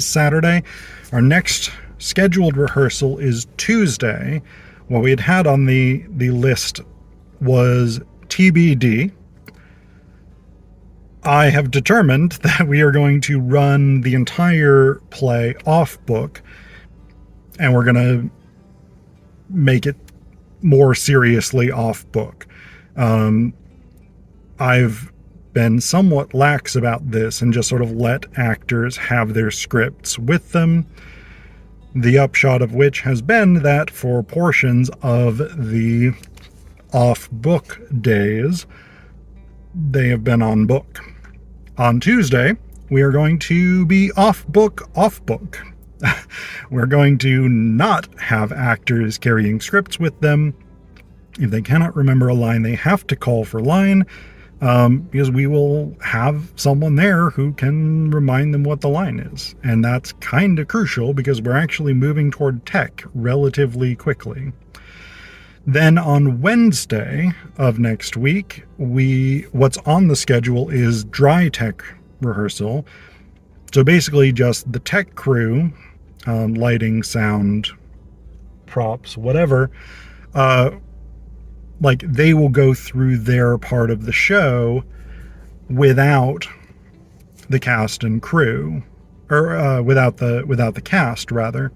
Saturday. Our next scheduled rehearsal is Tuesday. What we had on the list was TBD. I have determined that we are going to run the entire play off book, and we're going to make it more seriously off book. I've been somewhat lax about this and just sort of let actors have their scripts with them. The upshot of which has been that for portions of the off book days, they have been on book. On Tuesday, we are going to be off book. We're going to not have actors carrying scripts with them. If they cannot remember a line, they have to call for line, because we will have someone there who can remind them what the line is. And that's kind of crucial because we're actually moving toward tech relatively quickly. Then on Wednesday of next week, what's on the schedule is dry tech rehearsal. So basically just the tech crew, lighting, sound, props, whatever, they will go through their part of the show without the cast and crew, or without the cast rather.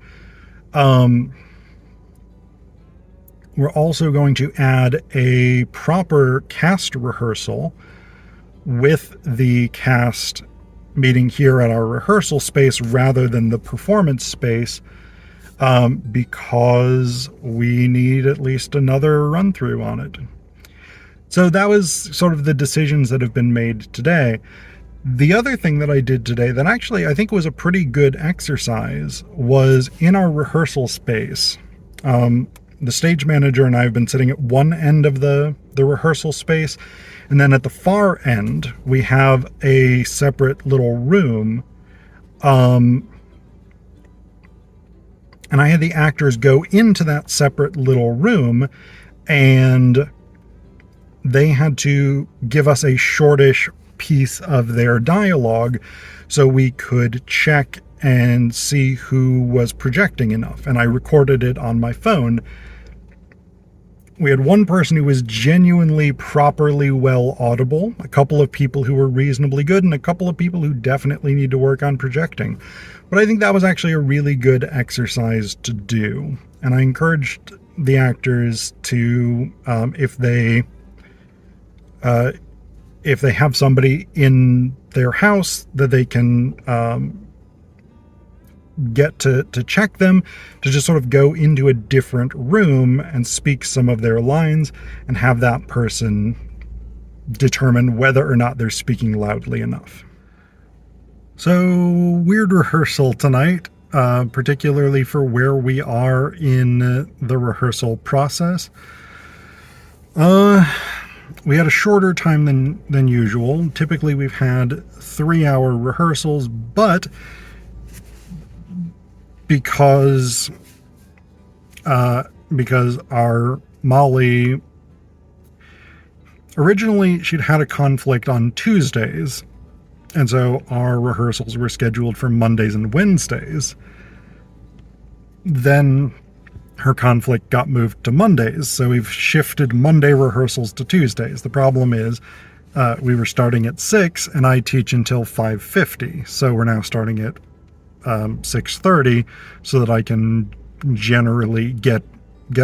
We're also going to add a proper cast rehearsal with the cast meeting here at our rehearsal space rather than the performance space, because we need at least another run through on it. So that was sort of the decisions that have been made today. The other thing that I did today that actually I think was a pretty good exercise was in our rehearsal space. The stage manager and I have been sitting at one end of the rehearsal space, and then at the far end we have a separate little room. And I had the actors go into that separate little room, and they had to give us a shortish piece of their dialogue so we could check and see who was projecting enough. And I recorded it on my phone. We had one person who was genuinely properly well audible, a couple of people who were reasonably good, and a couple of people who definitely need to work on projecting. But I think that was actually a really good exercise to do. And I encouraged the actors to, if they have somebody in their house that they can get to check them, to just sort of go into a different room and speak some of their lines and have that person determine whether or not they're speaking loudly enough. So, weird rehearsal tonight, particularly for where we are in the rehearsal process. We had a shorter time than usual. Typically we've had 3-hour rehearsals, but because our Molly, originally she'd had a conflict on Tuesdays, and so our rehearsals were scheduled for Mondays and Wednesdays. Then her conflict got moved to Mondays, so we've shifted Monday rehearsals to Tuesdays. The problem is we were starting at 6 and I teach until 5:50, so we're now starting at 6:30 so that I can generally get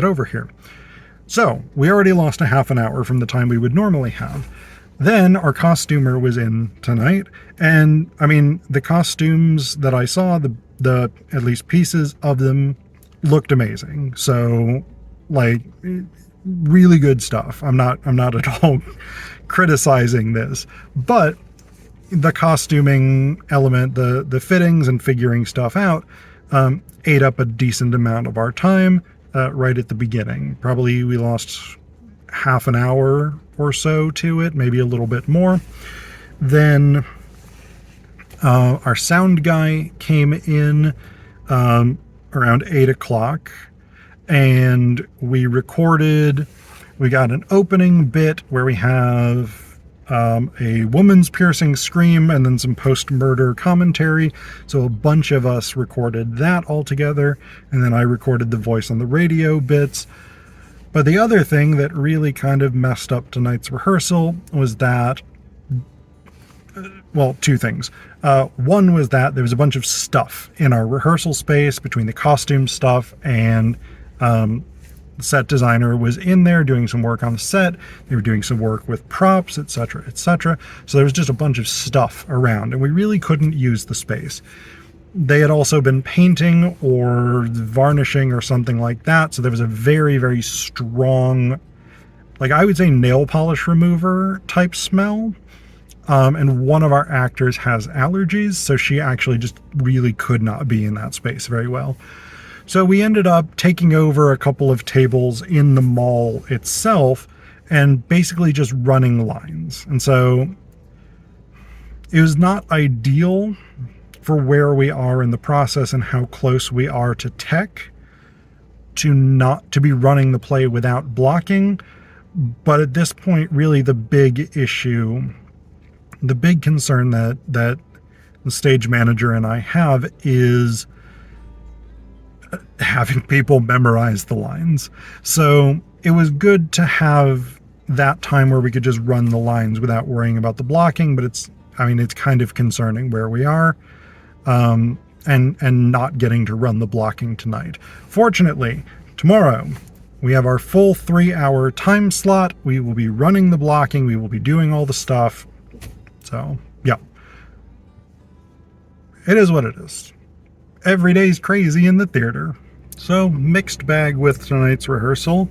over here. So we already lost a half an hour from the time we would normally have. Then our costumer was in tonight, and I mean, the costumes that I saw, the at least pieces of them, looked amazing. So, like, really good stuff. I'm not at all criticizing this, but the costuming element, the fittings and figuring stuff out, ate up a decent amount of our time right at the beginning. Probably we lost half an hour or so to it, maybe a little bit more. Then our sound guy came in around 8 o'clock, and we recorded. We got an opening bit where we have a woman's piercing scream and then some post-murder commentary. So a bunch of us recorded that all together, and then I recorded the voice on the radio bits. But the other thing that really kind of messed up tonight's rehearsal was that, well, two things. One was that there was a bunch of stuff in our rehearsal space between the costume stuff and the set designer was in there doing some work on the set. They were doing some work with props, etc., etc. So there was just a bunch of stuff around, and we really couldn't use the space. They had also been painting or varnishing or something like that, so there was a very, very strong, like I would say nail polish remover type smell. And one of our actors has allergies, so she actually just really could not be in that space very well. So we ended up taking over a couple of tables in the mall itself and basically just running lines. And so it was not ideal for where we are in the process and how close we are to tech to be running the play without blocking. But at this point, really the big issue, the big concern that the stage manager and I have is having people memorize the lines. So it was good to have that time where we could just run the lines without worrying about the blocking, but it's kind of concerning where we are, and not getting to run the blocking tonight. Fortunately, tomorrow we have our full 3-hour time slot. We will be running the blocking. We will be doing all the stuff. So, yeah. It is what it is. Every day's crazy in the theater. So, mixed bag with tonight's rehearsal.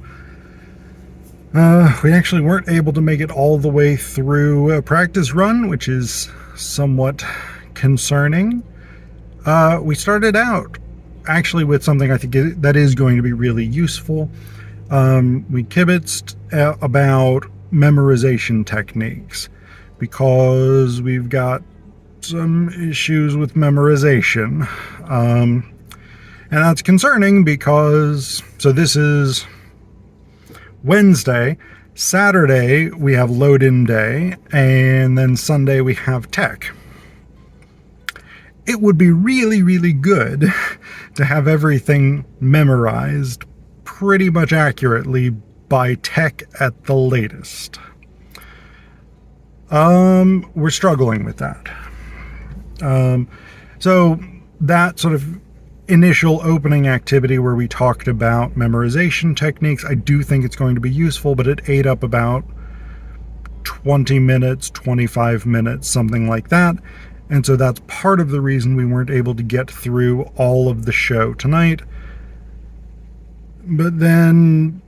We actually weren't able to make it all the way through a practice run, which is somewhat concerning. We started out actually with something I think that is going to be really useful. We kibitzed about memorization techniques because we've got some issues with memorization. And that's concerning because, so this is Wednesday. Saturday, we have load-in day, and then Sunday we have tech. It would be really, really good to have everything memorized pretty much accurately by tech at the latest. We're struggling with that. So that sort of initial opening activity where we talked about memorization techniques, I do think it's going to be useful, but it ate up about 20 minutes, 25 minutes, something like that. And so that's part of the reason we weren't able to get through all of the show tonight. But then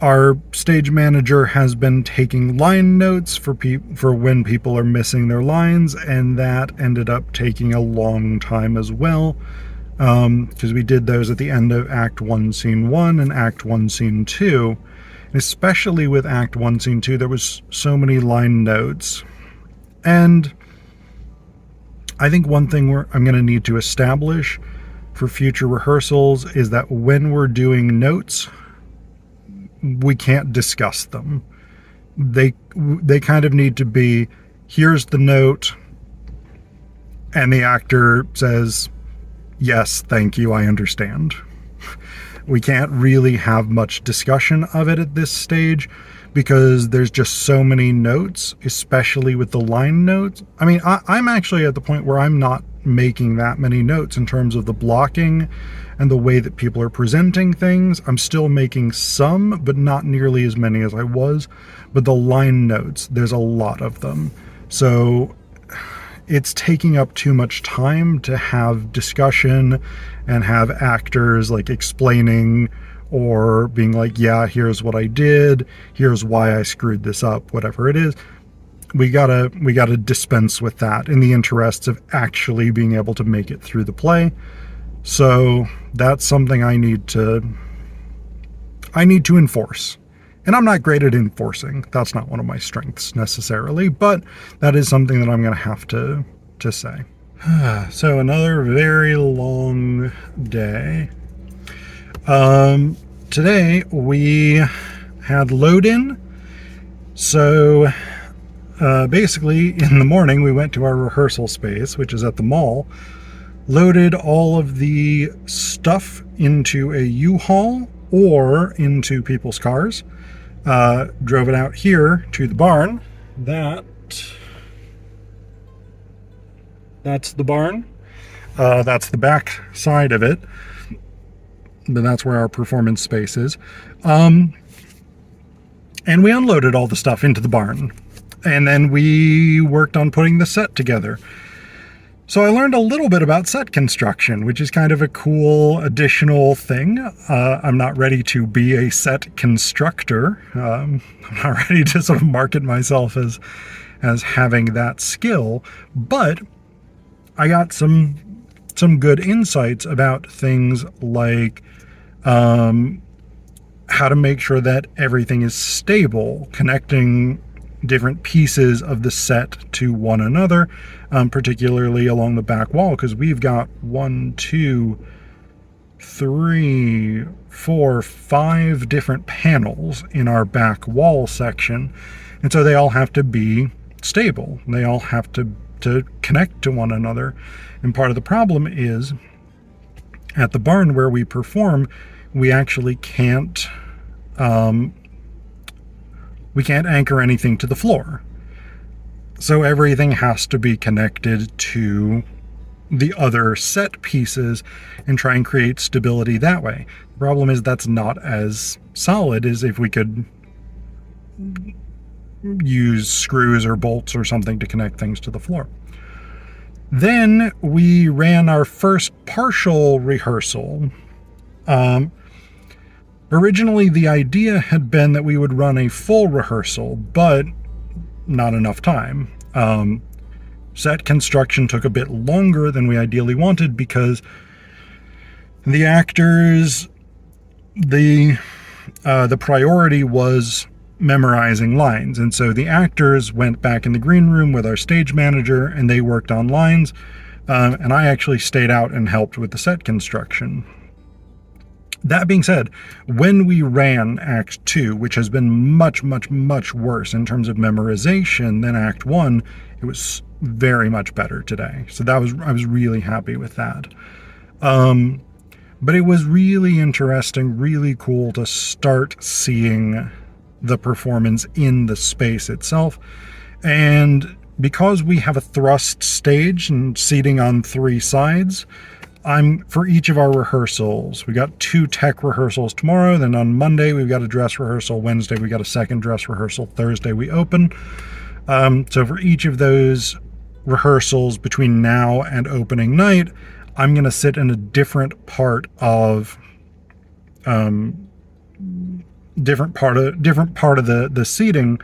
our stage manager has been taking line notes for when people are missing their lines, and that ended up taking a long time as well, because we did those at the end of Act 1, Scene 1 and Act 1, Scene 2. And especially with Act 1, Scene 2, there was so many line notes. And I think one thing I'm going to need to establish for future rehearsals is that when we're doing notes, we can't discuss them. They kind of need to be, here's the note, and the actor says, yes, thank you, I understand. We can't really have much discussion of it at this stage because there's just so many notes, especially with the line notes. I mean, I'm actually at the point where I'm not making that many notes in terms of the blocking and the way that people are presenting things. I'm still making some, but not nearly as many as I was. But the line notes, there's a lot of them. So it's taking up too much time to have discussion and have actors like explaining or being like, yeah, here's what I did, here's why I screwed this up, whatever it is. We gotta dispense with that in the interests of actually being able to make it through the play. So that's something I need to enforce. And I'm not great at enforcing. That's not one of my strengths necessarily, but that is something that I'm going to have to say. So another very long day. Today we had load in. So basically in the morning we went to our rehearsal space, which is at the mall, loaded all of the stuff into a U-Haul or into people's cars, drove it out here to the barn. That's the barn. That's the back side of it. But that's where our performance space is. And we unloaded all the stuff into the barn. And then we worked on putting the set together. So I learned a little bit about set construction, which is kind of a cool additional thing. I'm not ready to be a set constructor. I'm not ready to sort of market myself as having that skill, but I got some good insights about things like how to make sure that everything is stable, connecting different pieces of the set to one another, particularly along the back wall, because we've got 1, 2, 3, 4, 5 different panels in our back wall section, and so they all have to be stable. They all have to connect to one another. And part of the problem is at the barn where we perform, we actually can't anchor anything to the floor. So everything has to be connected to the other set pieces and try and create stability that way. The problem is that's not as solid as if we could use screws or bolts or something to connect things to the floor. Then we ran our first partial rehearsal. Originally, the idea had been that we would run a full rehearsal, but not enough time. Set construction took a bit longer than we ideally wanted because the actors, the priority was memorizing lines. And so the actors went back in the green room with our stage manager and they worked on lines. And I actually stayed out and helped with the set construction. That being said, when we ran Act 2, which has been much, much, much worse in terms of memorization than Act 1, it was very much better today. So I was really happy with that. But it was really interesting, really cool to start seeing the performance in the space itself. And because we have a thrust stage and seating on 3 sides, for each of our rehearsals, we got 2 tech rehearsals tomorrow. Then on Monday, we've got a dress rehearsal. Wednesday, we got a second dress rehearsal. Thursday, we open. So for each of those rehearsals between now and opening night, I'm going to sit in a different part of the seating,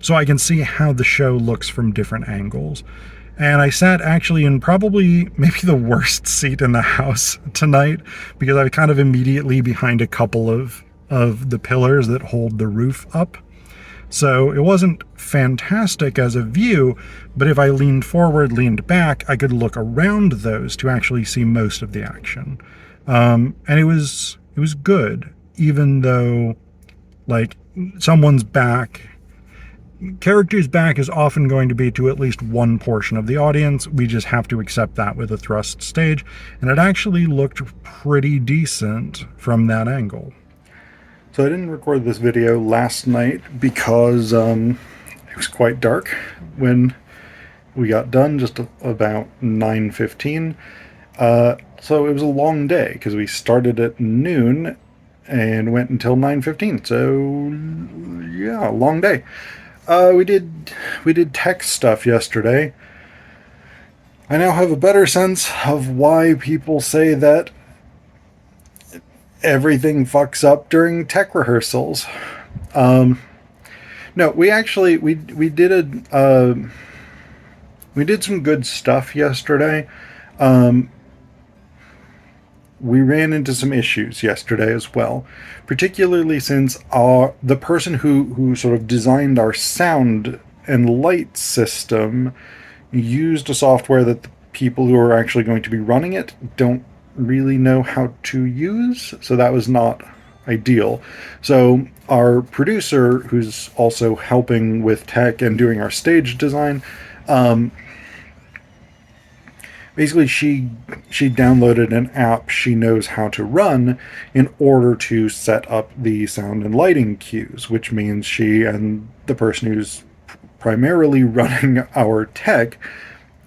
so I can see how the show looks from different angles. And I sat actually in probably maybe the worst seat in the house tonight, because I was kind of immediately behind a couple of the pillars that hold the roof up. So it wasn't fantastic as a view, but if I leaned forward, leaned back, I could look around those to actually see most of the action. And it was good, even though, like, someone's character's back is often going to be to at least one portion of the audience. We just have to accept that with a thrust stage, and it actually looked pretty decent from that angle. So I didn't record this video last night because it was quite dark when we got done, just about 9:15. So it was a long day because we started at noon and went until 9:15. So yeah, long day. We did tech stuff yesterday. I now have a better sense of why people say that everything fucks up during tech rehearsals. No, we did we did some good stuff yesterday. We ran into some issues yesterday as well, particularly since the person who sort of designed our sound and light system used a software that the people who are actually going to be running it don't really know how to use, so that was not ideal. So our producer, who's also helping with tech and doing our stage design, basically she downloaded an app she knows how to run in order to set up the sound and lighting cues, which means she and the person who's primarily running our tech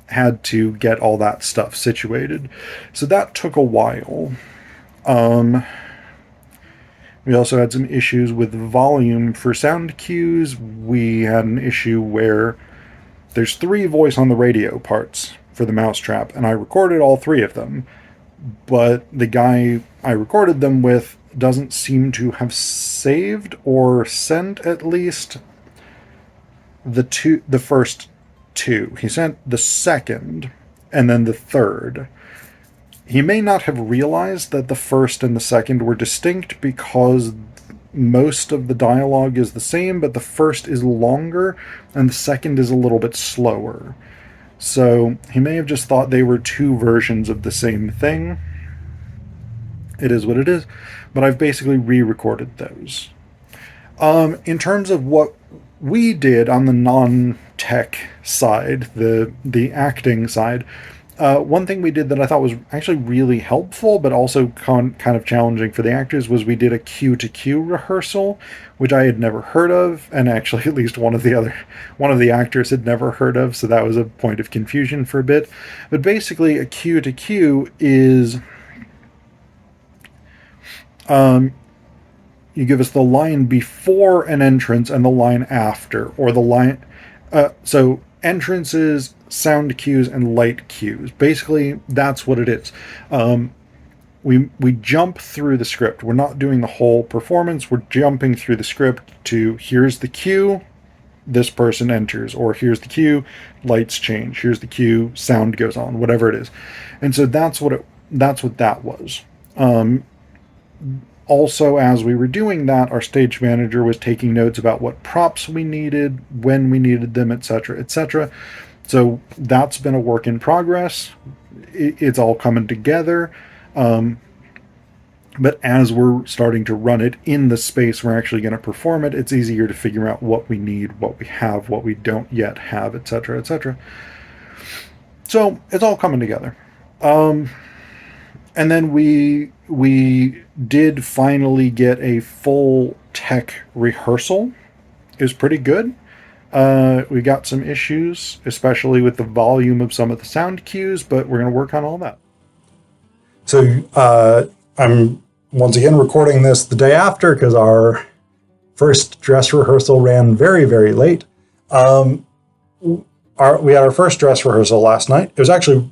had to get all that stuff situated. So that took a while. We also had some issues with volume for sound cues. We had an issue where there's 3 voice on the radio parts for the Mousetrap, and I recorded all 3 of them, but the guy I recorded them with doesn't seem to have saved or sent at least the first 2. He sent the second and then the third. He may not have realized that the first and the second were distinct because most of the dialogue is the same, but the first is longer and the second is a little bit slower. So he may have just thought they were 2 versions of the same thing. It is what it is, but I've basically re-recorded those. In terms of what we did on the non-tech side, the acting side, one thing we did that I thought was actually really helpful, but also kind of challenging for the actors, was we did a cue-to-cue rehearsal, which I had never heard of, and actually at least one of the actors had never heard of, so that was a point of confusion for a bit. But basically, a cue-to-cue is you give us the line before an entrance and the line after, or the line. So entrances, sound cues, and light cues. Basically, that's what it is. We jump through the script. We're not doing the whole performance. We're jumping through the script to here's the cue, this person enters, or here's the cue, lights change. Here's the cue, sound goes on, whatever it is. And so that's what that was. Also, as we were doing that, our stage manager was taking notes about what props we needed, when we needed them, etc., etc. So that's been a work in progress. It's all coming together. But as we're starting to run it in the space we're actually going to perform it, it's easier to figure out what we need, what we have, what we don't yet have, etc., etc. So it's all coming together. And then we did finally get a full tech rehearsal. It was pretty good. We got some issues, especially with the volume of some of the sound cues, but we're going to work on all that. So I'm once again recording this the day after because our first dress rehearsal ran very, very late. We had our first dress rehearsal last night. It was actually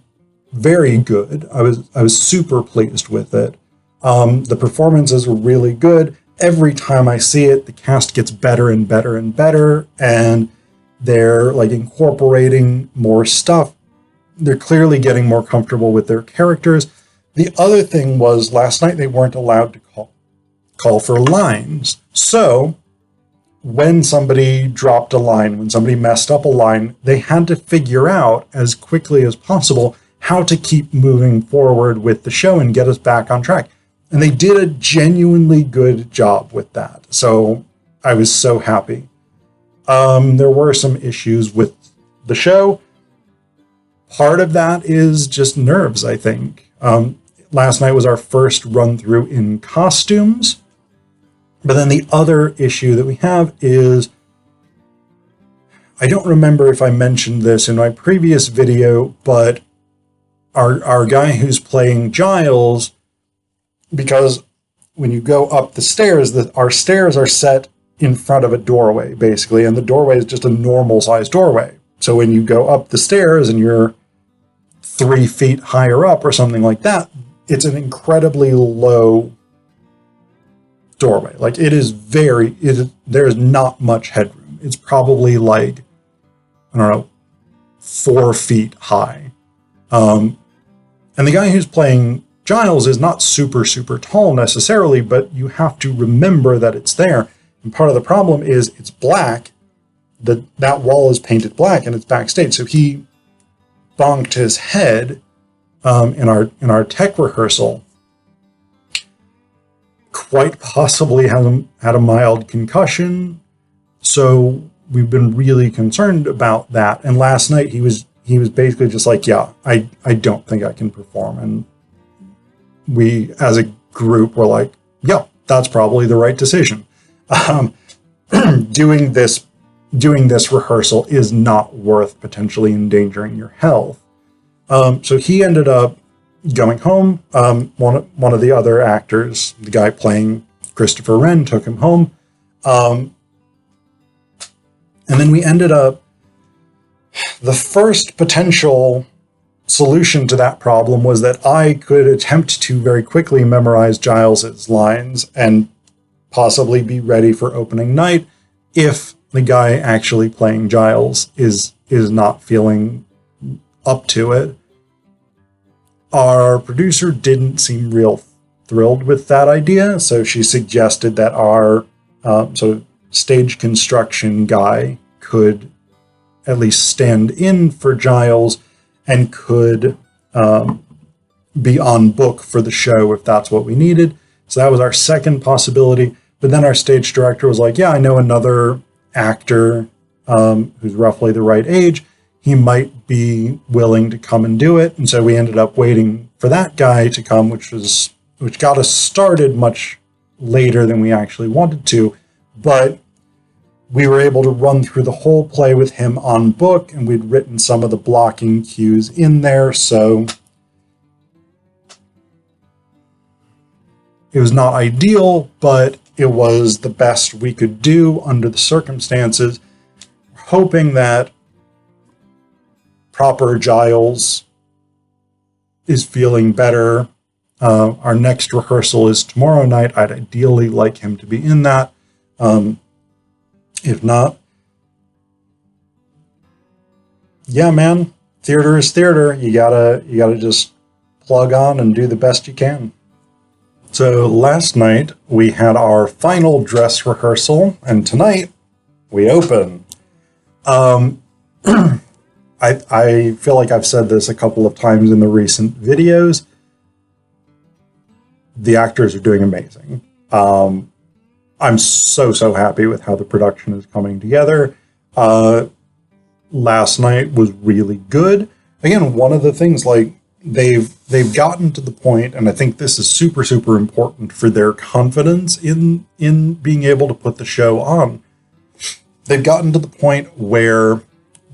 very good. I was super pleased with it. The performances were really good. Every time I see it, the cast gets better and better and better, and they're like incorporating more stuff. They're clearly getting more comfortable with their characters. The other thing was last night they weren't allowed to call for lines. So when somebody dropped a line, when somebody messed up a line, they had to figure out as quickly as possible how to keep moving forward with the show and get us back on track. And they did a genuinely good job with that. So I was so happy. There were some issues with the show. Part of that is just nerves, I think. Last night was our first run through in costumes. But then the other issue that we have is, I don't remember if I mentioned this in my previous video, but our guy who's playing Giles, because when you go up the stairs, our stairs are set in front of a doorway, basically, and the doorway is just a normal sized doorway. So when you go up the stairs and you're 3 feet higher up or something like that, it's an incredibly low doorway. Like there's not much headroom. It's probably like, I don't know, 4 feet high. And the guy who's playing Giles is not super, super tall necessarily, but you have to remember that it's there. And part of the problem is it's black. That wall is painted black and it's backstage. So he bonked his head in our tech rehearsal. Quite possibly had a mild concussion. So we've been really concerned about that. And last night he was basically just like, yeah, I don't think I can perform. And we, as a group, were like, yeah, that's probably the right decision. Doing this rehearsal is not worth potentially endangering your health. So he ended up going home. One of the other actors, the guy playing Christopher Wren, took him home. And then we ended up, the first potential solution to that problem was that I could attempt to very quickly memorize Giles's lines and possibly be ready for opening night if the guy actually playing Giles is not feeling up to it. Our producer didn't seem real thrilled with that idea, so she suggested that our stage construction guy could at least stand in for Giles and could be on book for the show if that's what we needed. So that was our second possibility. But then our stage director was like, yeah, I know another actor who's roughly the right age. He might be willing to come and do it. And so we ended up waiting for that guy to come, which got us started much later than we actually wanted to. But we were able to run through the whole play with him on book, and we'd written some of the blocking cues in there. So it was not ideal, but it was the best we could do under the circumstances, hoping that proper Giles is feeling better. Our next rehearsal is tomorrow night. I'd ideally like him to be in that. If not, yeah, man, theater is theater. You gotta just plug on and do the best you can. So last night we had our final dress rehearsal, and tonight we open. I feel like I've said this a couple of times in the recent videos. The actors are doing amazing. I'm so happy with how the production is coming together. Last night was really good. Again, one of the things, like, they've gotten to the point, and I think this is super, super important for their confidence in being able to put the show on. They've gotten to the point where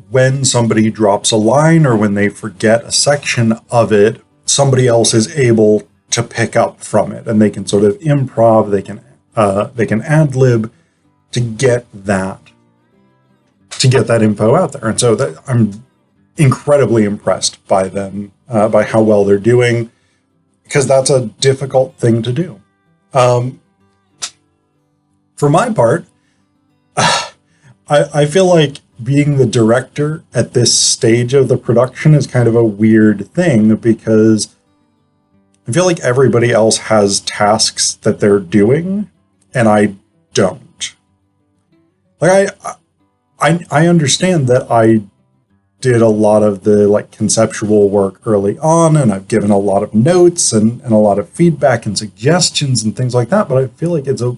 when somebody drops a line or when they forget a section of it, somebody else is able to pick up from it, and they can sort of improv, they can ad lib to get that info out there. And so that I'm incredibly impressed by them, by how well they're doing, because that's a difficult thing to do. For my part, I feel like being the director at this stage of the production is kind of a weird thing, because I feel like everybody else has tasks that they're doing, and I don't. Like, I understand that I did a lot of the like conceptual work early on, and I've given a lot of notes and a lot of feedback and suggestions and things like that, but I feel like it's a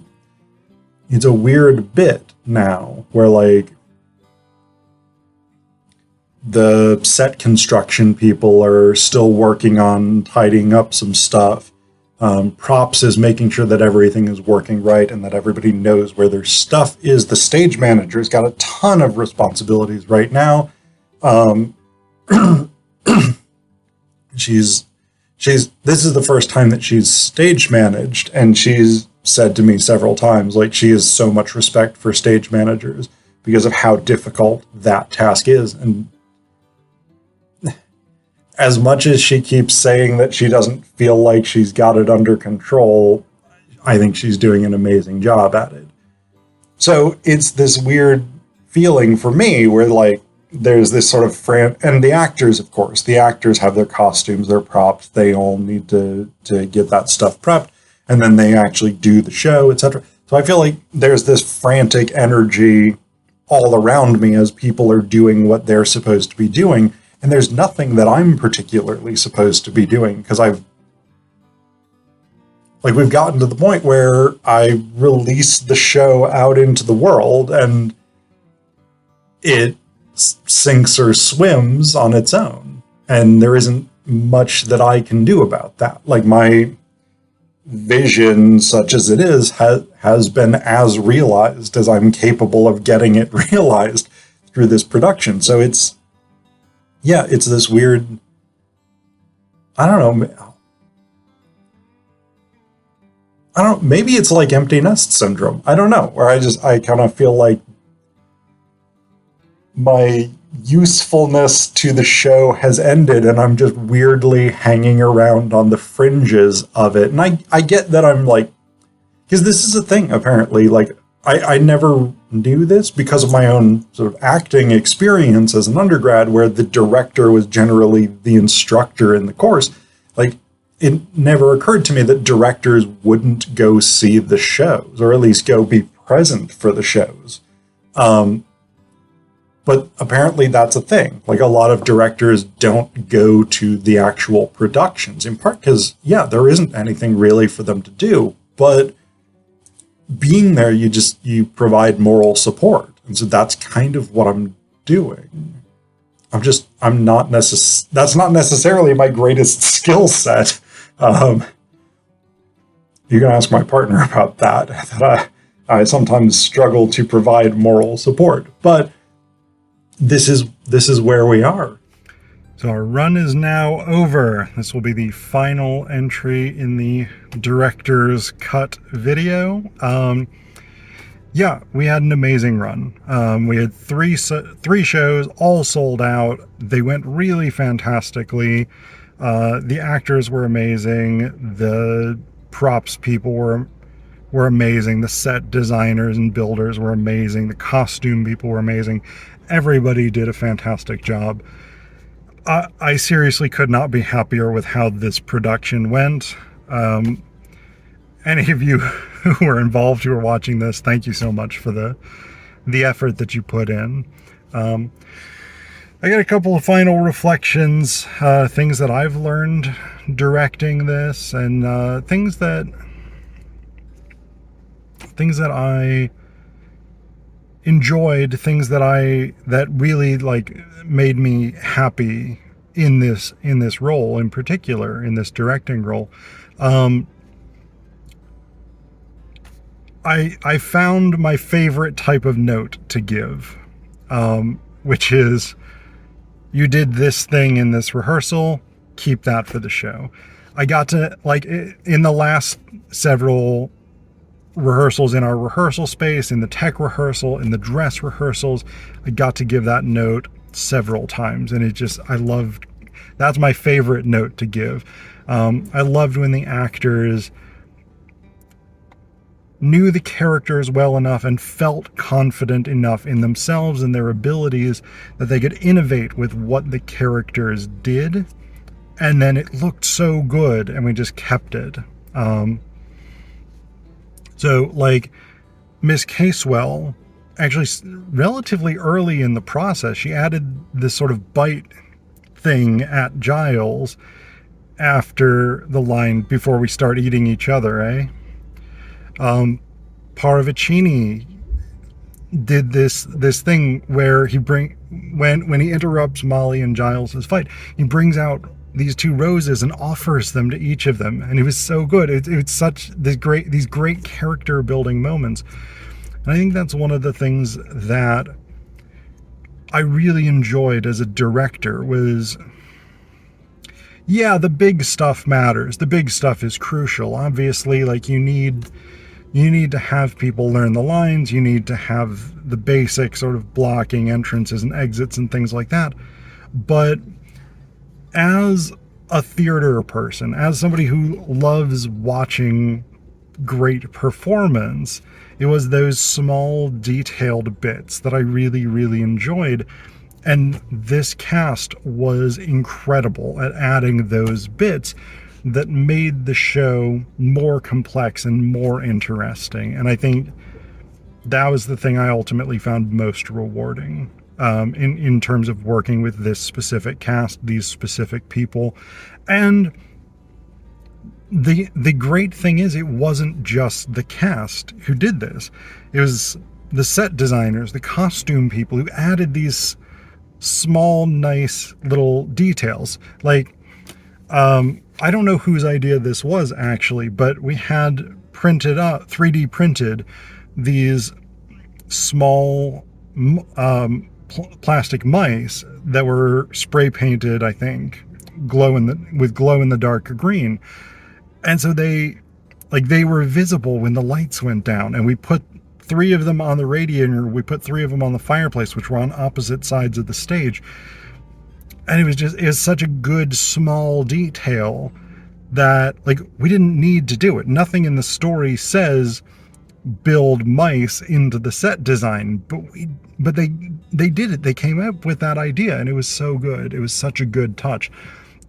weird bit now where like the set construction people are still working on tidying up some stuff. Props is making sure that everything is working right and that everybody knows where their stuff is. The stage manager's got a ton of responsibilities right now. This is the first time that she's stage managed, and she's said to me several times, like, she has so much respect for stage managers because of how difficult that task is. And as much as she keeps saying that she doesn't feel like she's got it under control, I think she's doing an amazing job at it. So it's this weird feeling for me where like there's this sort of and the actors, of course, the actors have their costumes, their props, they all need to get that stuff prepped, and then they actually do the show, etc. So I feel like there's this frantic energy all around me as people are doing what they're supposed to be doing. And there's nothing that I'm particularly supposed to be doing, because we've gotten to the point where I release the show out into the world and it sinks or swims on its own. And there isn't much that I can do about that. Like, my vision, such as it is, has been as realized as I'm capable of getting it realized through this production. So it's this weird, I don't know, maybe it's like empty nest syndrome. I don't know, where I kind of feel like my usefulness to the show has ended and I'm just weirdly hanging around on the fringes of it. And I get that I'm like, because this is a thing, apparently, like, I never knew this because of my own sort of acting experience as an undergrad, where the director was generally the instructor in the course. Like, it never occurred to me that directors wouldn't go see the shows, or at least go be present for the shows. But apparently that's a thing. Like, a lot of directors don't go to the actual productions, in part because, there isn't anything really for them to do. But being there, you provide moral support. And so that's kind of what I'm doing. That's not necessarily my greatest skill set. You can ask my partner about that I sometimes struggle to provide moral support, but this is where we are. So our run is now over. This will be the final entry in the director's cut video. We had an amazing run. We had three shows, all sold out. They went really fantastically. The actors were amazing. The props people were amazing. The set designers and builders were amazing. The costume people were amazing. Everybody did a fantastic job. I seriously could not be happier with how this production went. Any of you who were involved, who are watching this, thank you so much for the effort that you put in. I got a couple of final reflections, things that I've learned directing this, and things that I enjoyed, things that really like made me happy in this role in particular, in this directing role. I found my favorite type of note to give, which is, you did this thing in this rehearsal, keep that for the show. I got to, like, in the last several rehearsals in our rehearsal space, in the tech rehearsal, in the dress rehearsals, I got to give that note several times, and that's my favorite note to give. I loved when the actors knew the characters well enough and felt confident enough in themselves and their abilities that they could innovate with what the characters did, and then it looked so good and we just kept it. So, like, Miss Casewell, actually relatively early in the process, she added this sort of bite thing at Giles after the line, "Before we start eating each other, eh?" Paravicini did this thing where when he interrupts Molly and Giles's fight, he brings out these two roses and offers them to each of them, and it was so good. It's such these great character building moments, and I think that's one of the things that I really enjoyed as a director was, yeah, the big stuff matters. The big stuff is crucial. Obviously, like, you need to have people learn the lines. You need to have the basic sort of blocking entrances and exits and things like that. But as a theater person, as somebody who loves watching great performance, it was those small detailed bits that I really, really enjoyed. And this cast was incredible at adding those bits that made the show more complex and more interesting. And I think that was the thing I ultimately found most rewarding, in terms of working with this specific cast, these specific people. And the great thing is, it wasn't just the cast who did this. It was the set designers, the costume people who added these small, nice little details. Like, I don't know whose idea this was actually, but we had 3D printed these small plastic mice that were spray painted, I think, with glow in the dark green. And so they were visible when the lights went down, and we put 3 of them on the radiator, we put 3 of them on the fireplace, which were on opposite sides of the stage. And it was such a good small detail that, like, we didn't need to do it. Nothing in the story says build mice into the set design, but they did it. They came up with that idea, and it was so good. It was such a good touch.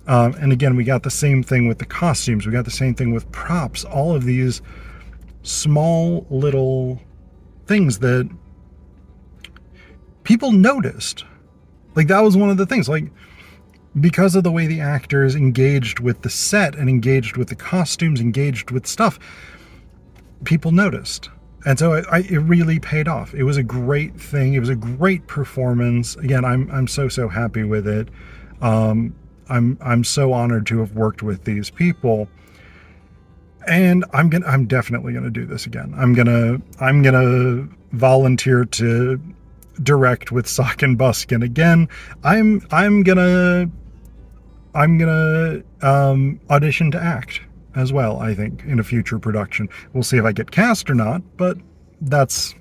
And again, we got the same thing with the costumes. We got the same thing with props. All of these small little things that people noticed. Like, that was one of the things, like, because of the way the actors engaged with the set and engaged with the costumes, engaged with stuff, people noticed. And so it really paid off. It was a great thing. It was a great performance. Again, I'm so happy with it. I'm so honored to have worked with these people. And I'm definitely gonna do this again. I'm gonna volunteer to direct with Sock and Buskin again. I'm gonna audition to act as well, I think, in a future production. We'll see if I get cast or not, but that's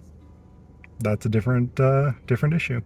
a different issue.